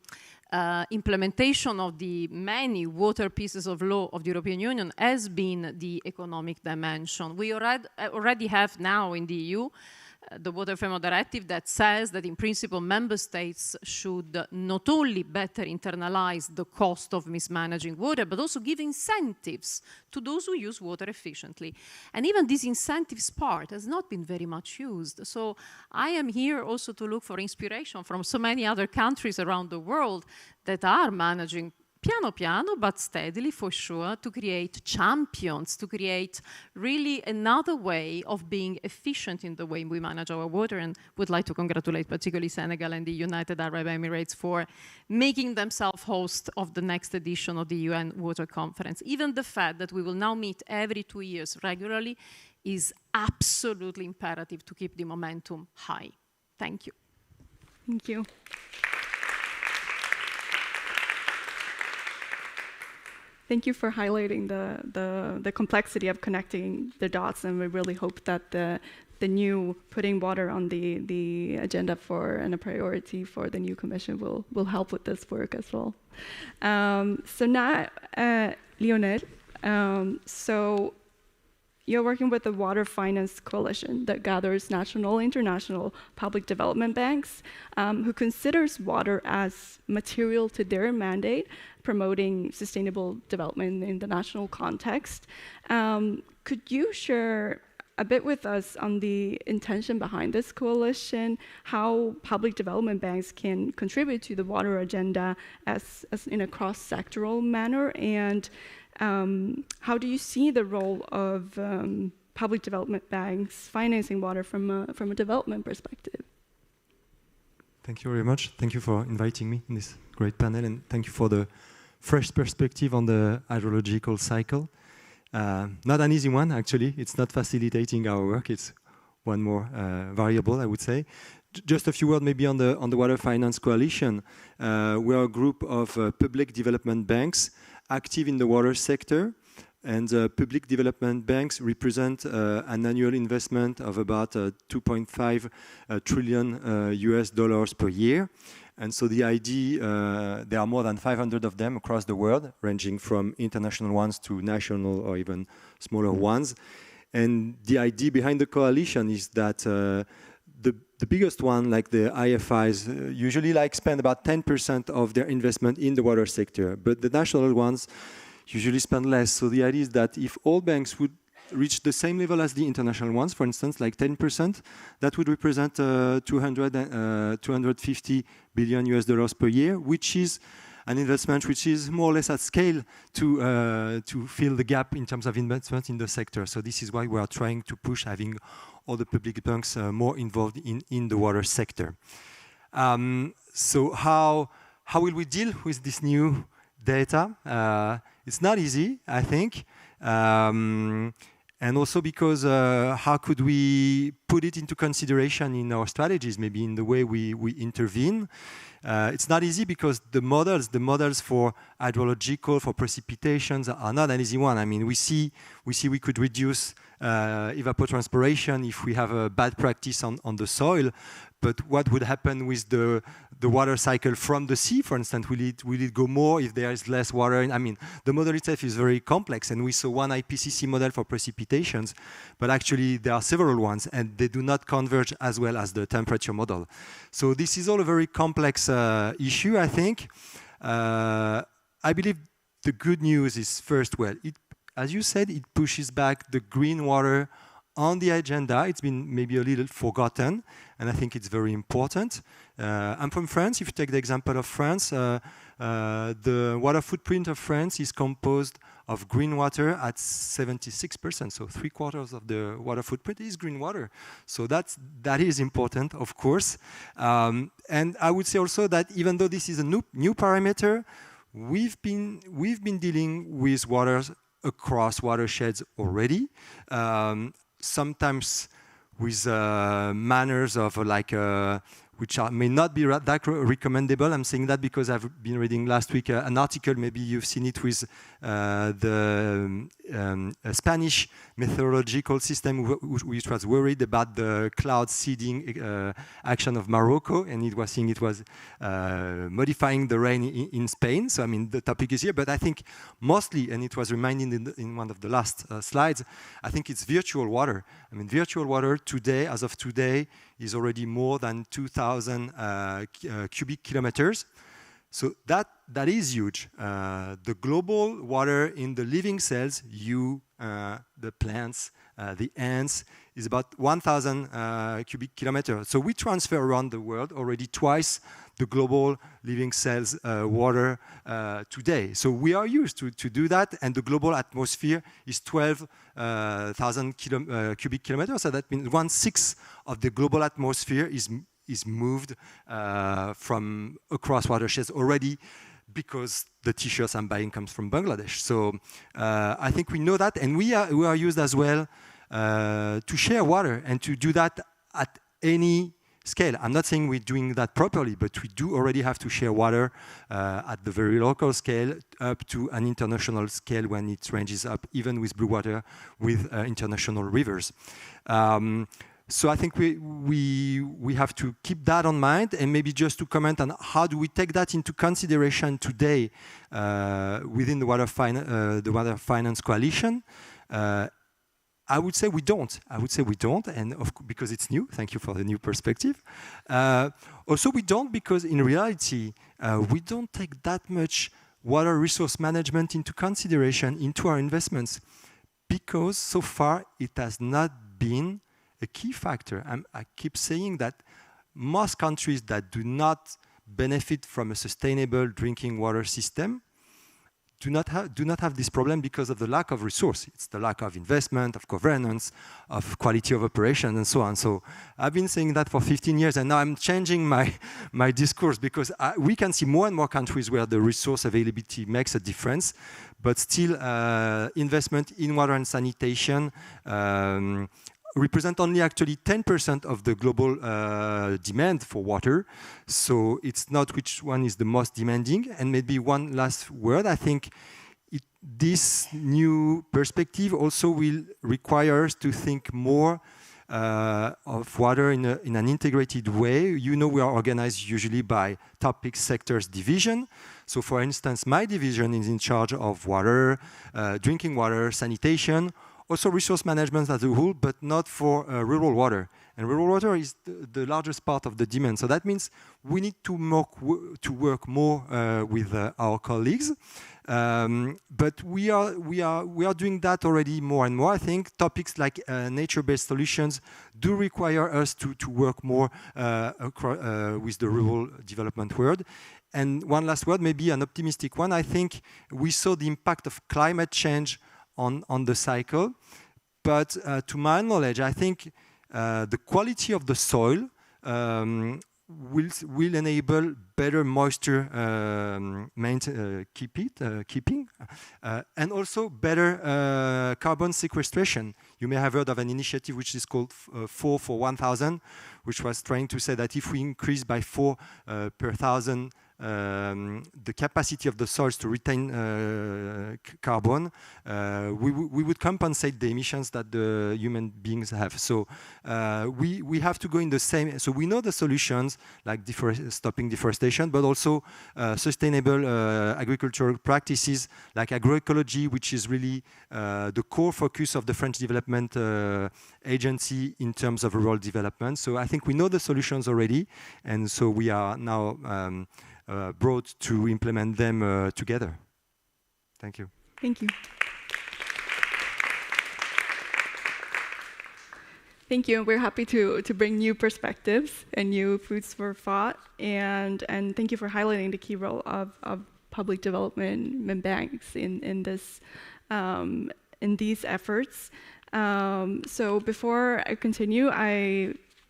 implementation of the many water pieces of law of the European Union has been the economic dimension. We already have now in the EU the Water Framework Directive that says that in principle member states should not only better internalize the cost of mismanaging water, but also give incentives to those who use water efficiently. And even this incentives part has not been very much used. So I am here also to look for inspiration from so many other countries around the world that are managing piano piano, but steadily for sure, to create champions, to create really another way of being efficient in the way we manage our water, and would like to congratulate particularly Senegal and the United Arab Emirates for making themselves host of the next edition of the UN Water Conference. Even the fact that we will now meet every 2 years regularly is absolutely imperative to keep the momentum high. Thank you. Thank you. Thank you for highlighting the complexity of connecting the dots, and we really hope that the new putting water on the agenda for and a priority for the new commission will help with this work as well. So now, Lionel, so you're working with the Water Finance Coalition that gathers national, international public development banks who considers water as material to their mandate, promoting sustainable development in the national context. Could you share a bit with us on the intention behind this coalition, how public development banks can contribute to the water agenda as in a cross-sectoral manner, and how do you see the role of public development banks financing water from a development perspective? Thank you very much. Thank you for inviting me in this great panel, and thank you for the fresh perspective on the hydrological cycle. Not an easy one, actually. It's not facilitating our work. It's one more variable, I would say. Just a few words maybe on the Water Finance Coalition. We are a group of public development banks active in the water sector, and public development banks represent an annual investment of about 2.5 trillion US dollars per year. And so the idea, there are more than 500 of them across the world, ranging from international ones to national or even smaller ones. And the idea behind the coalition is that the biggest one, like the IFIs, usually spend about 10% of their investment in the water sector, but the national ones usually spend less. So the idea is that if all banks would reach the same level as the international ones, for instance, like 10%, that would represent 250 billion US dollars per year, which is an investment which is more or less at scale to fill the gap in terms of investment in the sector. So this is why we are trying to push having all the public banks more involved in the water sector. So how will we deal with this new data? It's not easy, I think. And also because how could we put it into consideration in our strategies, maybe in the way we intervene? It's not easy because the models for hydrological, for precipitations are not an easy one. I mean, we see we could reduce evapotranspiration if we have a bad practice on the soil. But what would happen with the water cycle from the sea, for instance? Will it go more if there is less water? I mean, the model itself is very complex, and we saw one IPCC model for precipitations, but actually there are several ones, and they do not converge as well as the temperature model. So this is all a very complex issue, I think. I believe the good news is first, well, as you said, it pushes back the green water on the agenda. It's been maybe a little forgotten, and I think it's very important. I'm from France. If you take the example of France, the water footprint of France is composed of green water at 76%. So 3/4 of the water footprint is green water. So that is important, of course. And I would say also that even though this is a new parameter, we've been dealing with waters across watersheds already. Sometimes with manners of which may not be that recommendable. I'm saying that because I've been reading last week an article, maybe you've seen it, with the Spanish meteorological system, which was worried about the cloud seeding action of Morocco, and it was saying it was modifying the rain in Spain. So I mean, the topic is here, but I think mostly, and it was reminded in one of the last slides, I think it's virtual water. I mean, virtual water today, as of today, is already more than 2,000 cubic kilometers. So that is huge. The global water in the living cells, the plants, the ants, is about 1,000 cubic kilometers. So we transfer around the world already twice the global living cells water today. So we are used to do that, and the global atmosphere is 12,000 cubic kilometers. So that means 1/6 of the global atmosphere is moved from across watersheds already, because the t-shirts I'm buying comes from Bangladesh. So I think we know that, and we are used as well to share water and to do that at any scale. I'm not saying we're doing that properly, but we do already have to share water at the very local scale up to an international scale when it ranges up, even with blue water, with international rivers. So I think we have to keep that on mind, and maybe just to comment on how do we take that into consideration today within the Water Finance Coalition. I would say we don't. And because it's new. Thank you for the new perspective. Also, we don't because in reality, we don't take that much water resource management into consideration into our investments, because so far it has not been a key factor. I keep saying that most countries that do not benefit from a sustainable drinking water system do not have this problem because of the lack of resource. It's the lack of investment, of governance, of quality of operation, and so on. So I've been saying that for 15 years, and now I'm changing my discourse, because we can see more and more countries where the resource availability makes a difference, but still investment in water and sanitation represent only actually 10% of the global demand for water. So it's not which one is the most demanding. And maybe one last word, I think this new perspective also will require us to think more of water in an integrated way. You know, we are organized usually by topic sectors division. So for instance, my division is in charge of water, drinking water, sanitation, also resource management as a whole, but not for rural water. And rural water is the largest part of the demand. So that means we need to work more with our colleagues. But we are doing that already more and more. I think topics like nature-based solutions do require us to work more with the rural development world. And one last word, maybe an optimistic one. I think we saw the impact of climate change on the cycle, but to my knowledge, I think the quality of the soil will enable better moisture keeping, and also better carbon sequestration. You may have heard of an initiative which is called 4 for 1,000, which was trying to say that if we increase by 4 per 1,000 the capacity of the soils to retain carbon, we would compensate the emissions that the human beings have. So we have to go in the same. So we know the solutions like stopping deforestation, but also sustainable agricultural practices like agroecology, which is really the core focus of the French Development Agency in terms of rural development. So I think we know the solutions already, and so we are now brought to implement them together. Thank you. Thank you. Thank you. We're happy to bring new perspectives and new foods for thought, and thank you for highlighting the key role of public development banks in these efforts. So before I continue,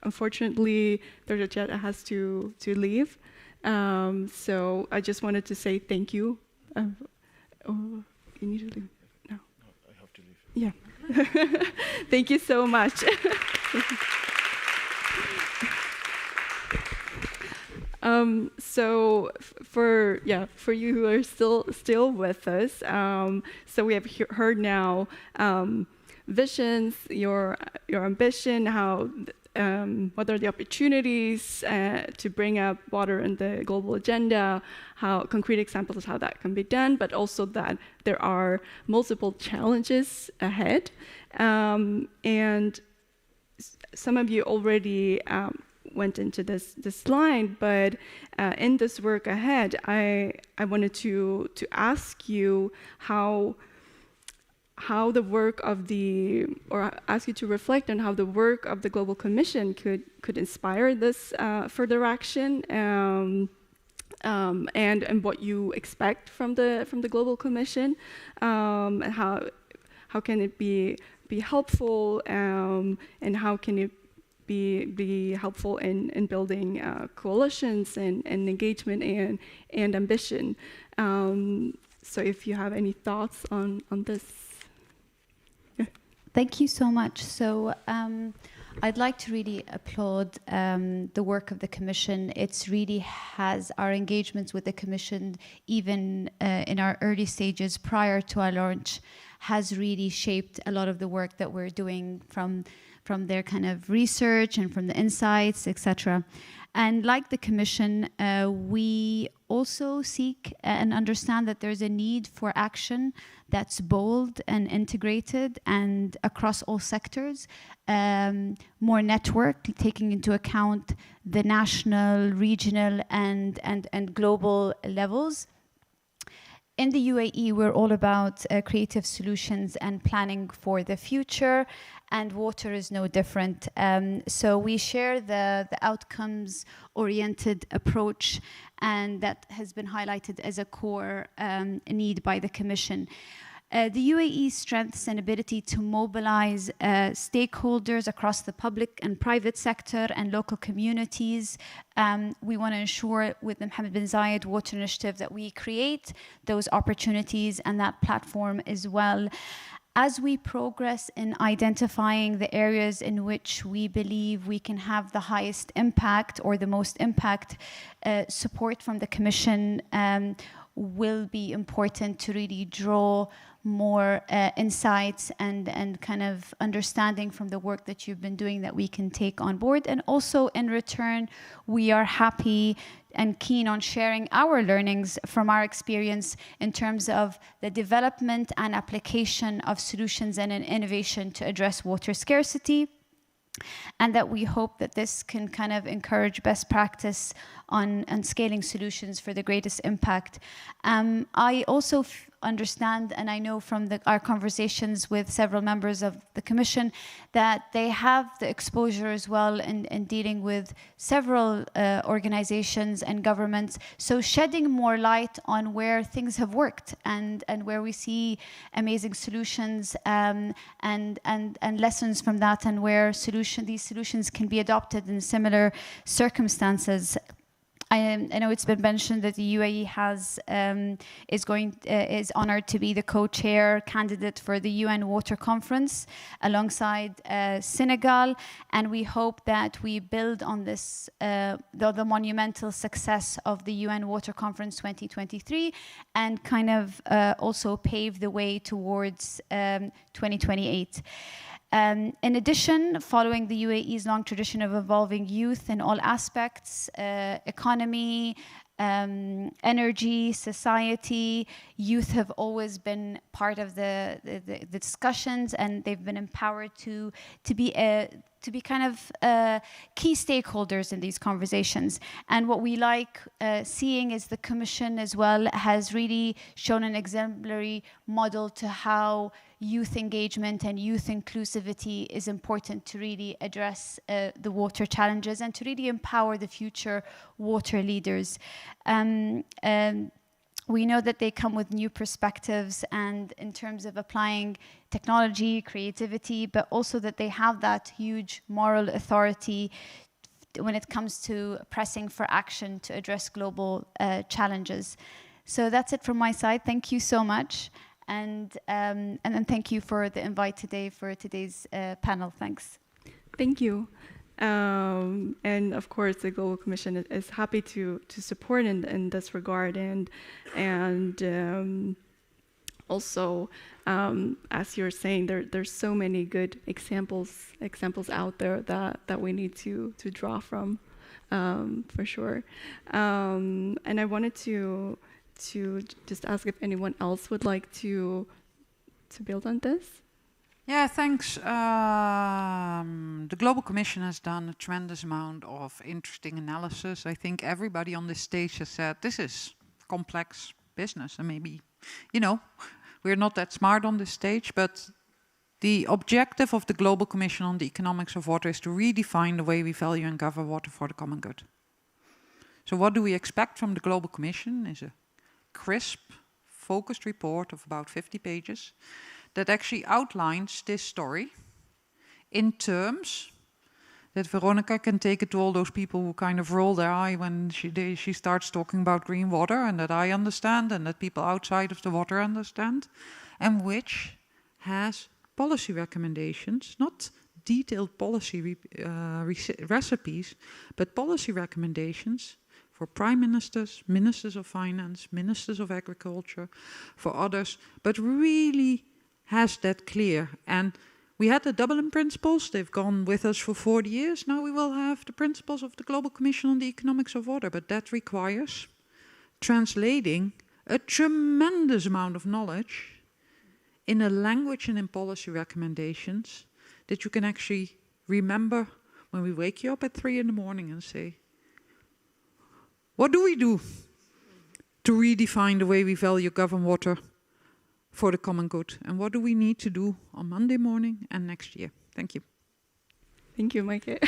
unfortunately there's a jet that has to leave. So I just wanted to say thank you. You need to leave? No. I have to leave. Yeah. Thank you so much. So for you who are still with us, so we have heard now visions, your ambition, how what are the opportunities to bring up water in the global agenda, how concrete examples of how that can be done, but also that there are multiple challenges ahead. And some of you already went into this line, but in this work ahead, I wanted to ask you how the work of or ask you to reflect on how the work of the Global Commission could inspire this further action, and what you expect from the Global Commission, and how can it be helpful, and how can it be helpful in building coalitions and engagement and ambition. So if you have any thoughts on this. Thank you so much. So I'd like to really applaud the work of the Commission. It's really has our engagements with the Commission, even in our early stages prior to our launch, has really shaped a lot of the work that we're doing from their kind of research and from the insights, etc. And like the Commission, we also seek and understand that there's a need for action that's bold and integrated and across all sectors, more network, taking into account the national, regional, and global levels. In the UAE, we're all about creative solutions and planning for the future, and water is no different. So we share the outcomes-oriented approach, and that has been highlighted as a core need by the Commission. The UAE's strengths and ability to mobilize stakeholders across the public and private sector and local communities. We want to ensure with the Mohammed bin Zayed Water Initiative that we create those opportunities and that platform as well. As we progress in identifying the areas in which we believe we can have the highest impact or the most impact, support from the Commission will be important to really draw more insights and kind of understanding from the work that you've been doing that we can take on board. And also in return, we are happy and keen on sharing our learnings from our experience in terms of the development and application of solutions and innovation to address water scarcity. And that we hope that this can kind of encourage best practice on scaling solutions for the greatest impact. I also understand, and I know from our conversations with several members of the Commission, that they have the exposure as well in dealing with several organizations and governments. So shedding more light on where things have worked and where we see amazing solutions and lessons from that, and where these solutions can be adopted in similar circumstances. I know it's been mentioned that the UAE is honored to be the co-chair candidate for the UN Water Conference alongside Senegal, and we hope that we build on this the monumental success of the UN Water Conference 2023 and kind of also pave the way towards 2028. In addition, following the UAE's long tradition of involving youth in all aspects, economy, energy, society, youth have always been part of the discussions, and they've been empowered to be kind of key stakeholders in these conversations. And what we like seeing is the Commission as well has really shown an exemplary model to how youth engagement and youth inclusivity is important to really address the water challenges and to really empower the future water leaders. We know that they come with new perspectives and in terms of applying technology, creativity, but also that they have that huge moral authority when it comes to pressing for action to address global challenges. So that's it from my side. Thank you so much. And then thank you for the invite today for today's panel. Thanks. Thank you. And of course, the Global Commission is happy to support in this regard, and also, as you're saying, there's so many good examples out there that we need to draw from, for sure. And I wanted to just ask if anyone else would like to build on this. Yeah, thanks. The Global Commission has done a tremendous amount of interesting analysis. I think everybody on this stage has said this is complex business, and maybe, we're not that smart on this stage, but the objective of the Global Commission on the Economics of Water is to redefine the way we value and govern water for the common good. So what do we expect from the Global Commission is a crisp, focused report of about 50 pages that actually outlines this story in terms that Veronica can take it to all those people who kind of roll their eye when she starts talking about green water, and that I understand and that people outside of the water understand, and which has policy recommendations, not detailed policy recipes, but policy recommendations for prime ministers, ministers of finance, ministers of agriculture, for others, but really has that clear. And we had the Dublin Principles, they've gone with us for 40 years. Now we will have the principles of the Global Commission on the Economics of Water, but that requires translating a tremendous amount of knowledge in a language and in policy recommendations that you can actually remember when we wake you up at 3 in the morning and say, what do we do to redefine the way we value, govern water for the common good? And what do we need to do on Monday morning and next year? Thank you. Thank you, Maaike.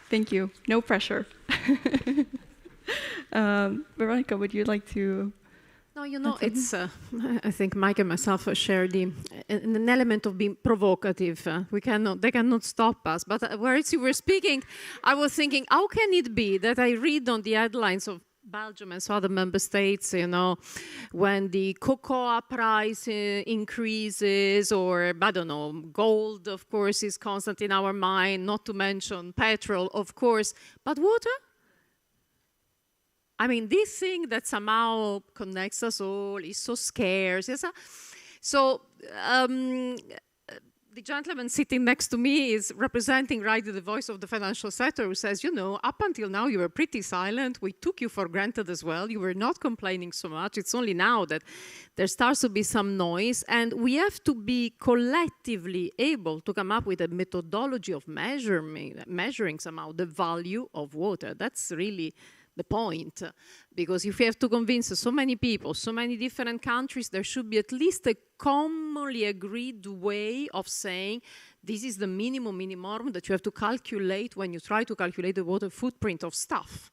Thank you. No pressure. Veronica, would you like to? No, it's, I think Mike and myself share an element of being provocative. They cannot stop us. But whereas you were speaking, I was thinking, how can it be that I read on the headlines of Belgium and so other member states, when the cocoa price increases, or, I don't know, gold, of course, is constant in our mind, not to mention petrol, of course, but water? I mean, this thing that somehow connects us all is so scarce. Yes? So the gentleman sitting next to me is representing the voice of the financial sector, who says, up until now you were pretty silent. We took you for granted as well. You were not complaining so much. It's only now that there starts to be some noise. And we have to be collectively able to come up with a methodology of measuring somehow the value of water. That's really the point, because if you have to convince so many people, so many different countries, there should be at least a commonly agreed way of saying this is the minimum that you have to calculate when you try to calculate the water footprint of stuff.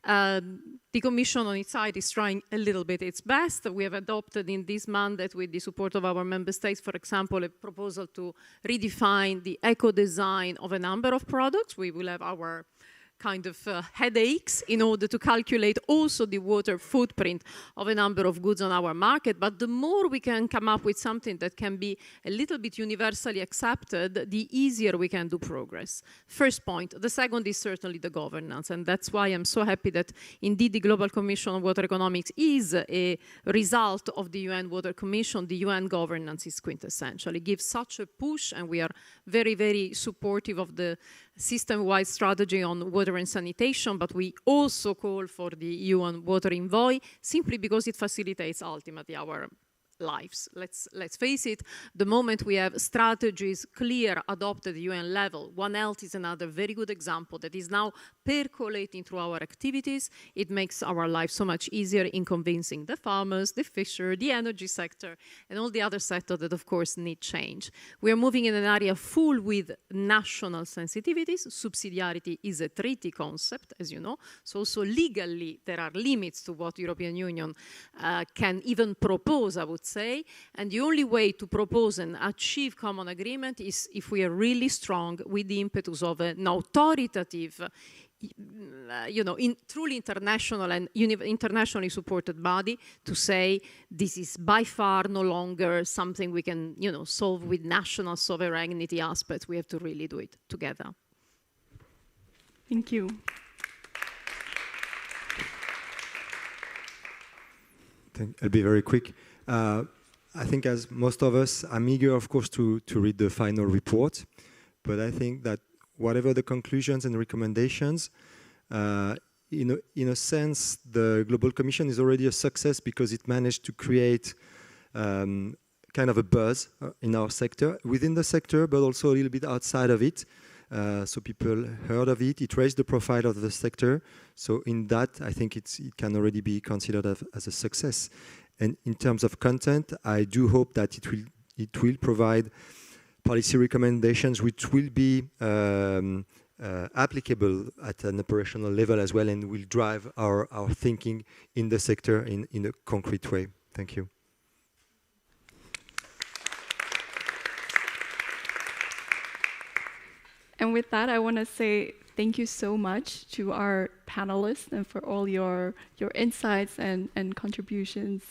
The Commission on its side is trying a little bit its best. We have adopted in this mandate, with the support of our member states, for example, a proposal to redefine the eco-design of a number of products. We will have our kind of headaches in order to calculate also the water footprint of a number of goods on our market. But the more we can come up with something that can be a little bit universally accepted, the easier we can do progress. First point. The second is certainly the governance. And that's why I'm so happy that indeed the Global Commission on Water Economics is a result of the UN Water Commission. The UN governance is quintessential. It gives such a push, and we are very, very supportive of the system-wide strategy on water and sanitation, but we also call for the UN Water Envoy simply because it facilitates ultimately our lives. Let's face it, the moment we have strategies clear adopted at the UN level, One Health is another very good example that is now percolating through our activities. It makes our life so much easier in convincing the farmers, the fisher, the energy sector, and all the other sectors that of course need change. We are moving in an area full with national sensitivities. Subsidiarity is a treaty concept, as you know, so also legally there are limits to what the European Union can even propose, I would say, and the only way to propose and achieve common agreement is if we are really strong with the impetus of an authoritative, truly international and internationally supported body to say this is by far no longer something we can, solve with national sovereignty aspects. We have to really do it together. Thank you. I'll be very quick. I think as most of us, I'm eager, of course, to read the final report. But I think that whatever the conclusions and recommendations, in a sense, the Global Commission is already a success because it managed to create kind of a buzz in our sector, within the sector, but also a little bit outside of it. So people heard of it. It raised the profile of the sector. So in that, I think it can already be considered as a success. And in terms of content, I do hope that it will provide policy recommendations which will be applicable at an operational level as well, and will drive our thinking in the sector in a concrete way. Thank you. And with that, I want to say thank you so much to our panelists and for all your insights and contributions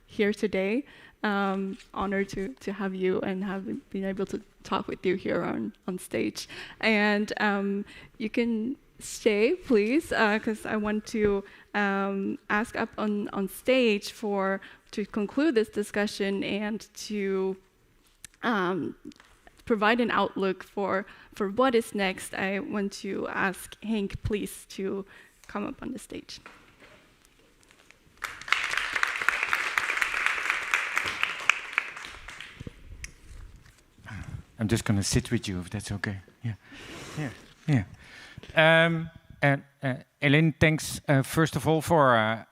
here today. Honored to have you and have been able to talk with you here on stage. And you can stay, please, because I want to ask up on stage to conclude this discussion and to provide an outlook for what is next. I want to ask Henk, please, to come up on the stage. I'm just going to sit with you, if that's okay. Yeah. And Elaine, thanks first of all for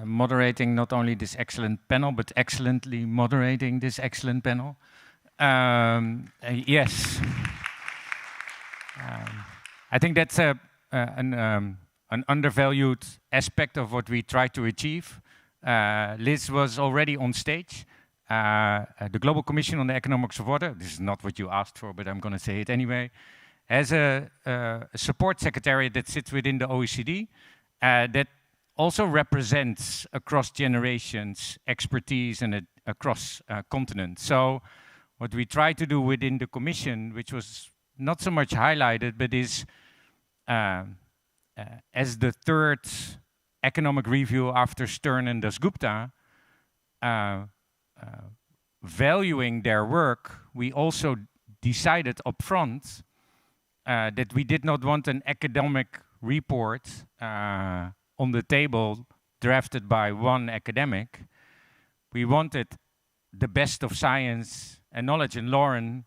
moderating not only this excellent panel, but excellently moderating this excellent panel. Yes. I think that's an undervalued aspect of what we try to achieve. Liz was already on stage. The Global Commission on the Economics of Water, this is not what you asked for, but I'm going to say it anyway, has a support secretariat that sits within the OECD that also represents across generations expertise and across continents. So what we try to do within the Commission, which was not so much highlighted, but is as the third economic review after Stern and Dasgupta, valuing their work, we also decided upfront that we did not want an academic report on the table drafted by one academic. We wanted the best of science and knowledge. And Lauren,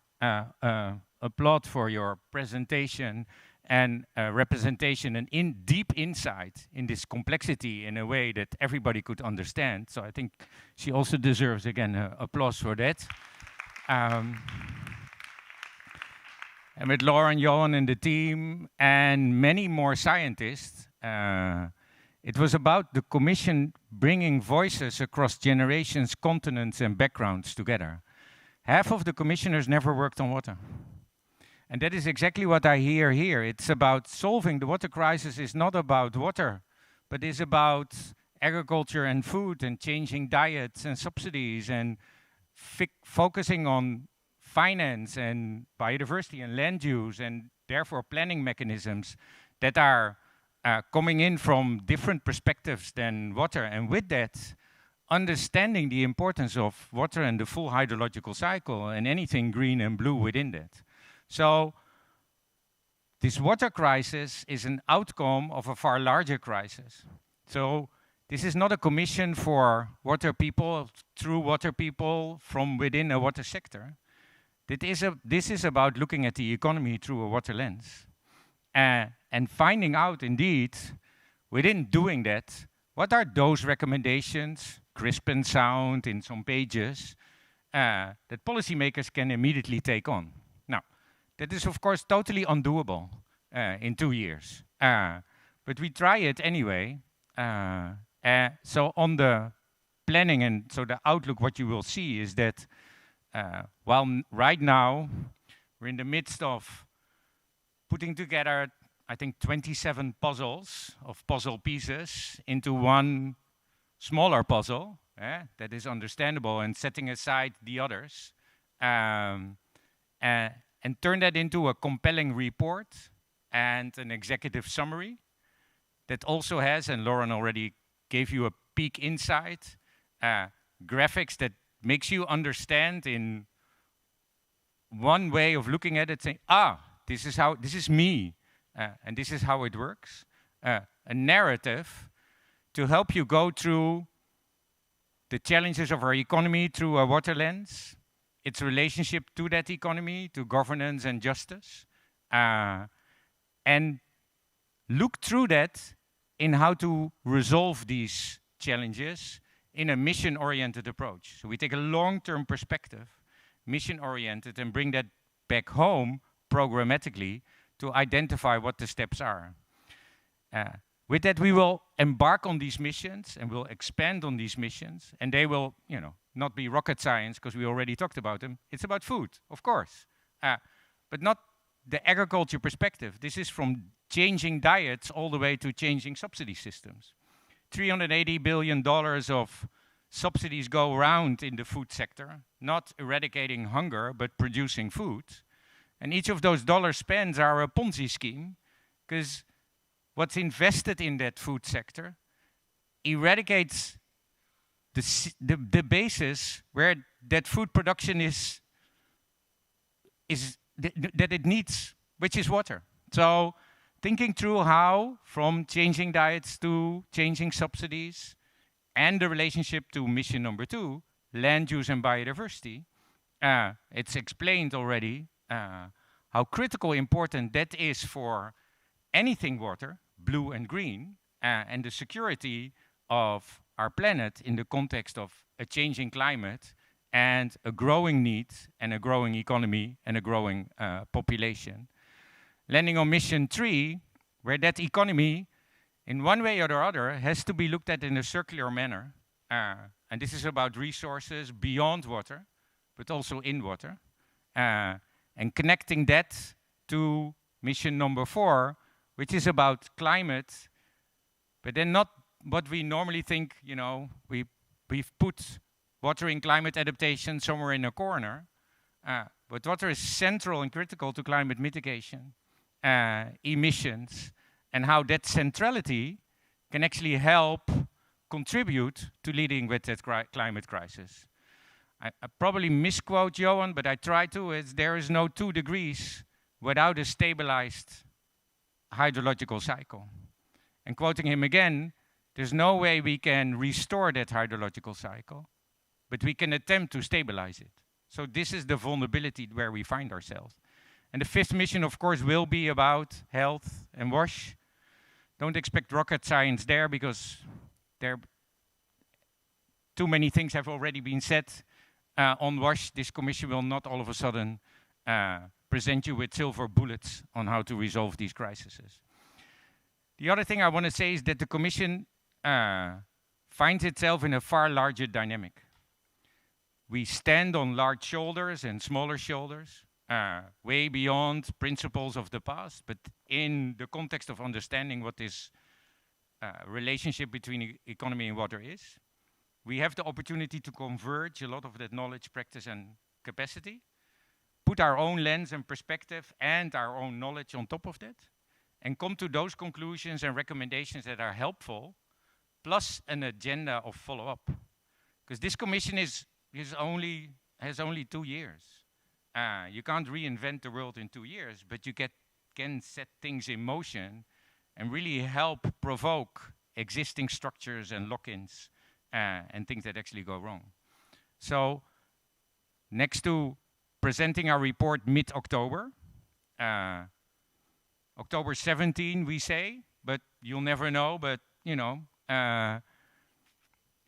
applaud for your presentation and representation and deep insight in this complexity in a way that everybody could understand. So I think she also deserves, again, applause for that. And with Lauren, Johan, and the team, and many more scientists, It was about the Commission bringing voices across generations, continents, and backgrounds together. Half of the commissioners never worked on water. And that is exactly what I hear here. It's about solving the water crisis is not about water, but is about agriculture and food and changing diets and subsidies and focusing on finance and biodiversity and land use and therefore planning mechanisms that are coming in from different perspectives than water. And with that, understanding the importance of water and the full hydrological cycle and anything green and blue within that. So this water crisis is an outcome of a far larger crisis. So this is not a commission for water people, through water people from within a water sector. This is about looking at the economy through a water lens. And finding out, indeed, within doing that, what are those recommendations, crisp and sound in some pages, that policymakers can immediately take on. Now, that is, of course, totally undoable in 2 years. But we try it anyway. So on the planning and so the outlook, what you will see is that while right now we're in the midst of putting together, I think, 27 puzzles of puzzle pieces into one smaller puzzle that is understandable, and setting aside the others, and turn that into a compelling report and an executive summary that also has, and Lauren already gave you a peek inside, graphics that makes you understand in one way of looking at it, saying, this is me, and this is how it works. A narrative to help you go through the challenges of our economy through a water lens, its relationship to that economy, to governance and justice, and look through that in how to resolve these challenges in a mission-oriented approach. So we take a long-term perspective, mission-oriented, and bring that back home programmatically to identify what the steps are. With that, we will embark on these missions and we'll expand on these missions, and they will, not be rocket science because we already talked about them. It's about food, of course, but not the agriculture perspective. This is from changing diets all the way to changing subsidy systems. $380 billion of subsidies go around in the food sector, not eradicating hunger, but producing food. And each of those dollars spent are a Ponzi scheme, because what's invested in that food sector eradicates the basis where that food production is that it needs, which is water. So thinking through how, from changing diets to changing subsidies, and the relationship to mission number 2, land use and biodiversity, it's explained already how critical important that is for anything water, blue and green, and the security of our planet in the context of a changing climate and a growing need and a growing economy and a growing population. Landing on mission 3, where that economy, in one way or the other, has to be looked at in a circular manner. And this is about resources beyond water, but also in water. And connecting that to mission number 4, which is about climate, but then not what we normally think, we've put water in climate adaptation somewhere in a corner, but water is central and critical to climate mitigation, emissions, and how that centrality can actually help contribute to leading with that climate crisis. I probably misquote Johan, but I try to. There is no 2 degrees without a stabilized hydrological cycle. And quoting him again, there's no way we can restore that hydrological cycle, but we can attempt to stabilize it. So this is the vulnerability where we find ourselves. And the 5th mission, of course, will be about health and WASH. Don't expect rocket science there, because too many things have already been said on WASH. This commission will not all of a sudden present you with silver bullets on how to resolve these crises. The other thing I want to say is that the Commission finds itself in a far larger dynamic. We stand on large shoulders and smaller shoulders, way beyond principles of the past, but in the context of understanding what this relationship between economy and water is. We have the opportunity to converge a lot of that knowledge, practice, and capacity, put our own lens and perspective and our own knowledge on top of that, and come to those conclusions and recommendations that are helpful, plus an agenda of follow-up. Because this Commission has only 2 years. You can't reinvent the world in 2 years, but you can set things in motion and really help provoke existing structures and lock-ins and things that actually go wrong. So next to presenting our report mid-October, October 17 we say, but you'll never know, but you know, and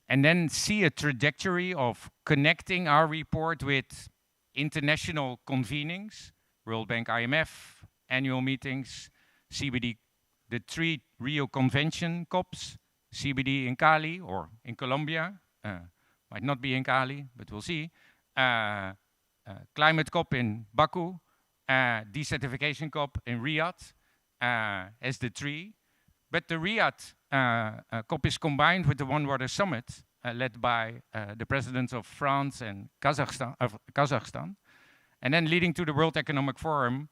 then see a trajectory of connecting our report with international convenings, World Bank, IMF, annual meetings, CBD, the 3 Rio Convention COPs, CBD in Cali or in Colombia, might not be in Cali, but we'll see, Climate COP in Baku, Desertification COP in Riyadh as the 3. But the Riyadh COP is combined with the One Water Summit led by the presidents of France and Kazakhstan. And then leading to the World Economic Forum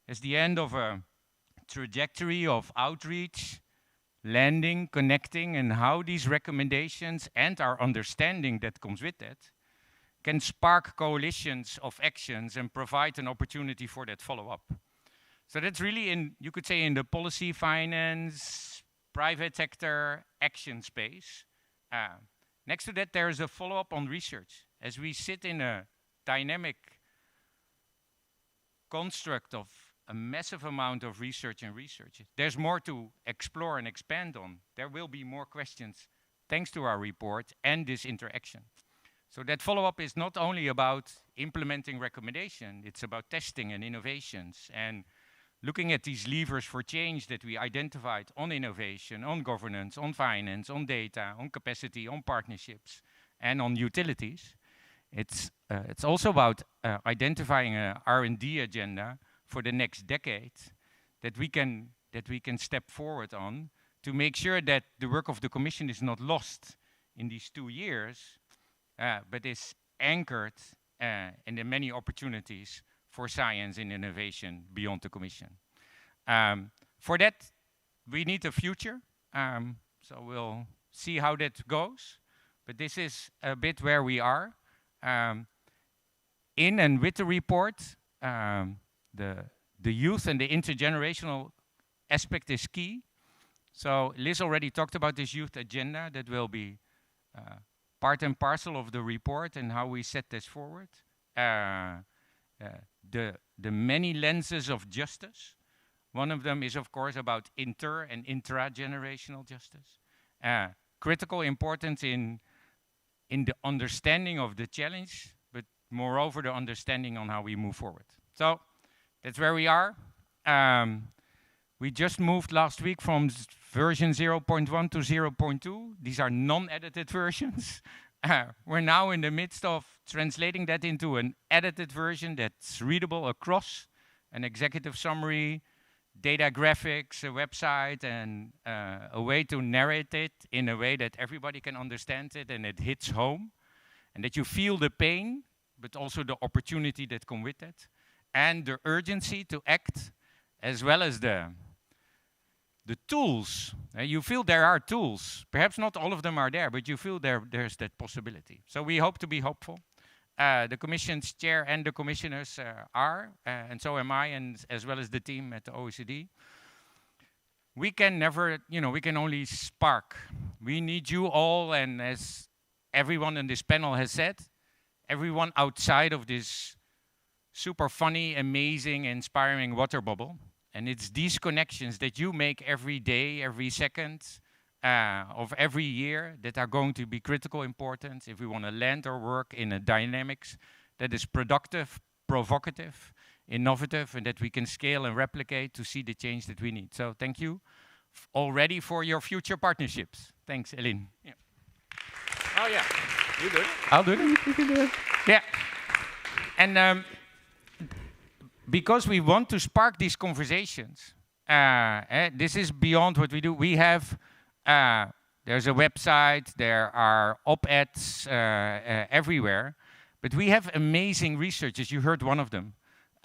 as the end of a trajectory of outreach, landing, connecting, and how these recommendations and our understanding that comes with that can spark coalitions of actions and provide an opportunity for that follow-up. So that's really in, you could say, in the policy, finance, private sector action space. Next to that, there is a follow-up on research. As we sit in a dynamic construct of a massive amount of research and research, there's more to explore and expand on. There will be more questions thanks to our report and this interaction. So that follow-up is not only about implementing recommendation, it's about testing and innovations and looking at these levers for change that we identified on innovation, on governance, on finance, on data, on capacity, on partnerships, and on utilities. It's also about identifying an R&D agenda for the next decade that we can step forward on to make sure that the work of the Commission is not lost in these 2 years, but is anchored in the many opportunities for science and innovation beyond the Commission. For that, we need a future. So we'll see how that goes. But this is a bit where we are. In and with the report, the youth and the intergenerational aspect is key. So Liz already talked about this youth agenda that will be part and parcel of the report and how we set this forward. The many lenses of justice. One of them is, of course, about inter- and intra-generational justice. Critical importance in the understanding of the challenge, but moreover, the understanding on how we move forward. So that's where we are. We just moved last week from version 0.1 to 0.2. These are non-edited versions. We're now in the midst of translating that into an edited version that's readable across, an executive summary, data graphics, a website, and a way to narrate it in a way that everybody can understand it and it hits home, and that you feel the pain, but also the opportunity that come with it, and the urgency to act, as well as the tools. You feel there are tools. Perhaps not all of them are there, but you feel there's that possibility. So we hope to be hopeful. The Commission's chair and the commissioners are, and so am I, and as well as the team at the OECD. We can never, we can only spark. We need you all, and as everyone in this panel has said, everyone outside of this super funny, amazing, inspiring water bubble. And it's these connections that you make every day, every second of every year that are going to be critical importance if we want to land our work in a dynamics that is productive, provocative, innovative, and that we can scale and replicate to see the change that we need. So thank you already for your future partnerships. Thanks, Eline. Yeah. Oh yeah, you do it. I'll do it. Yeah. And because we want to spark these conversations, this is beyond what we do. We have, there's a website, there are op-eds everywhere, but we have amazing researchers. You heard one of them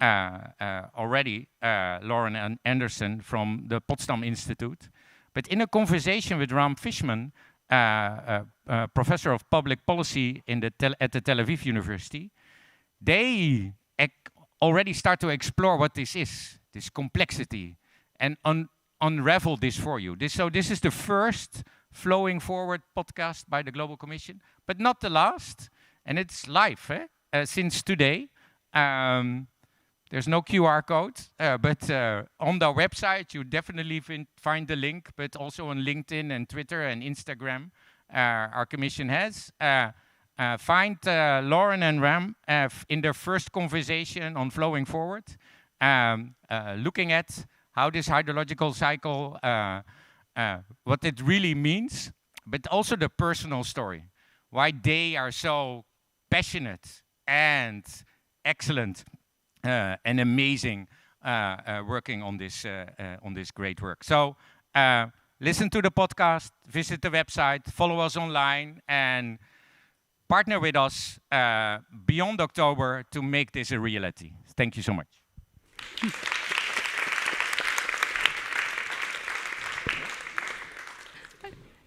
already, Lauren and Anderson from the Potsdam Institute. But in a conversation with Ram Fishman, professor of public policy at the Tel Aviv University, they already start to explore what this is, this complexity, and unravel this for you. So this is the first Flowing Forward podcast by the Global Commission, but not the last, and it's live since today. There's no QR code, but on our website you definitely find the link, but also on LinkedIn and Twitter and Instagram, our commission has. Find Lauren and Ram in their first conversation on Flowing Forward, looking at how this hydrological cycle, what it really means, but also the personal story, why they are so passionate and excellent and amazing working on this great work. So listen to the podcast, visit the website, follow us online, and partner with us beyond October to make this a reality. Thank you so much.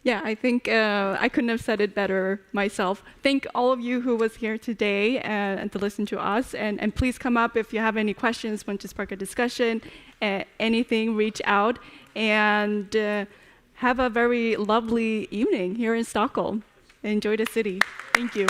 Yeah, I think I couldn't have said it better myself. Thank all of you who was here today and to listen to us. And please come up if you have any questions, want to spark a discussion, anything, reach out. And have a very lovely evening here in Stockholm. Enjoy the city. Thank you.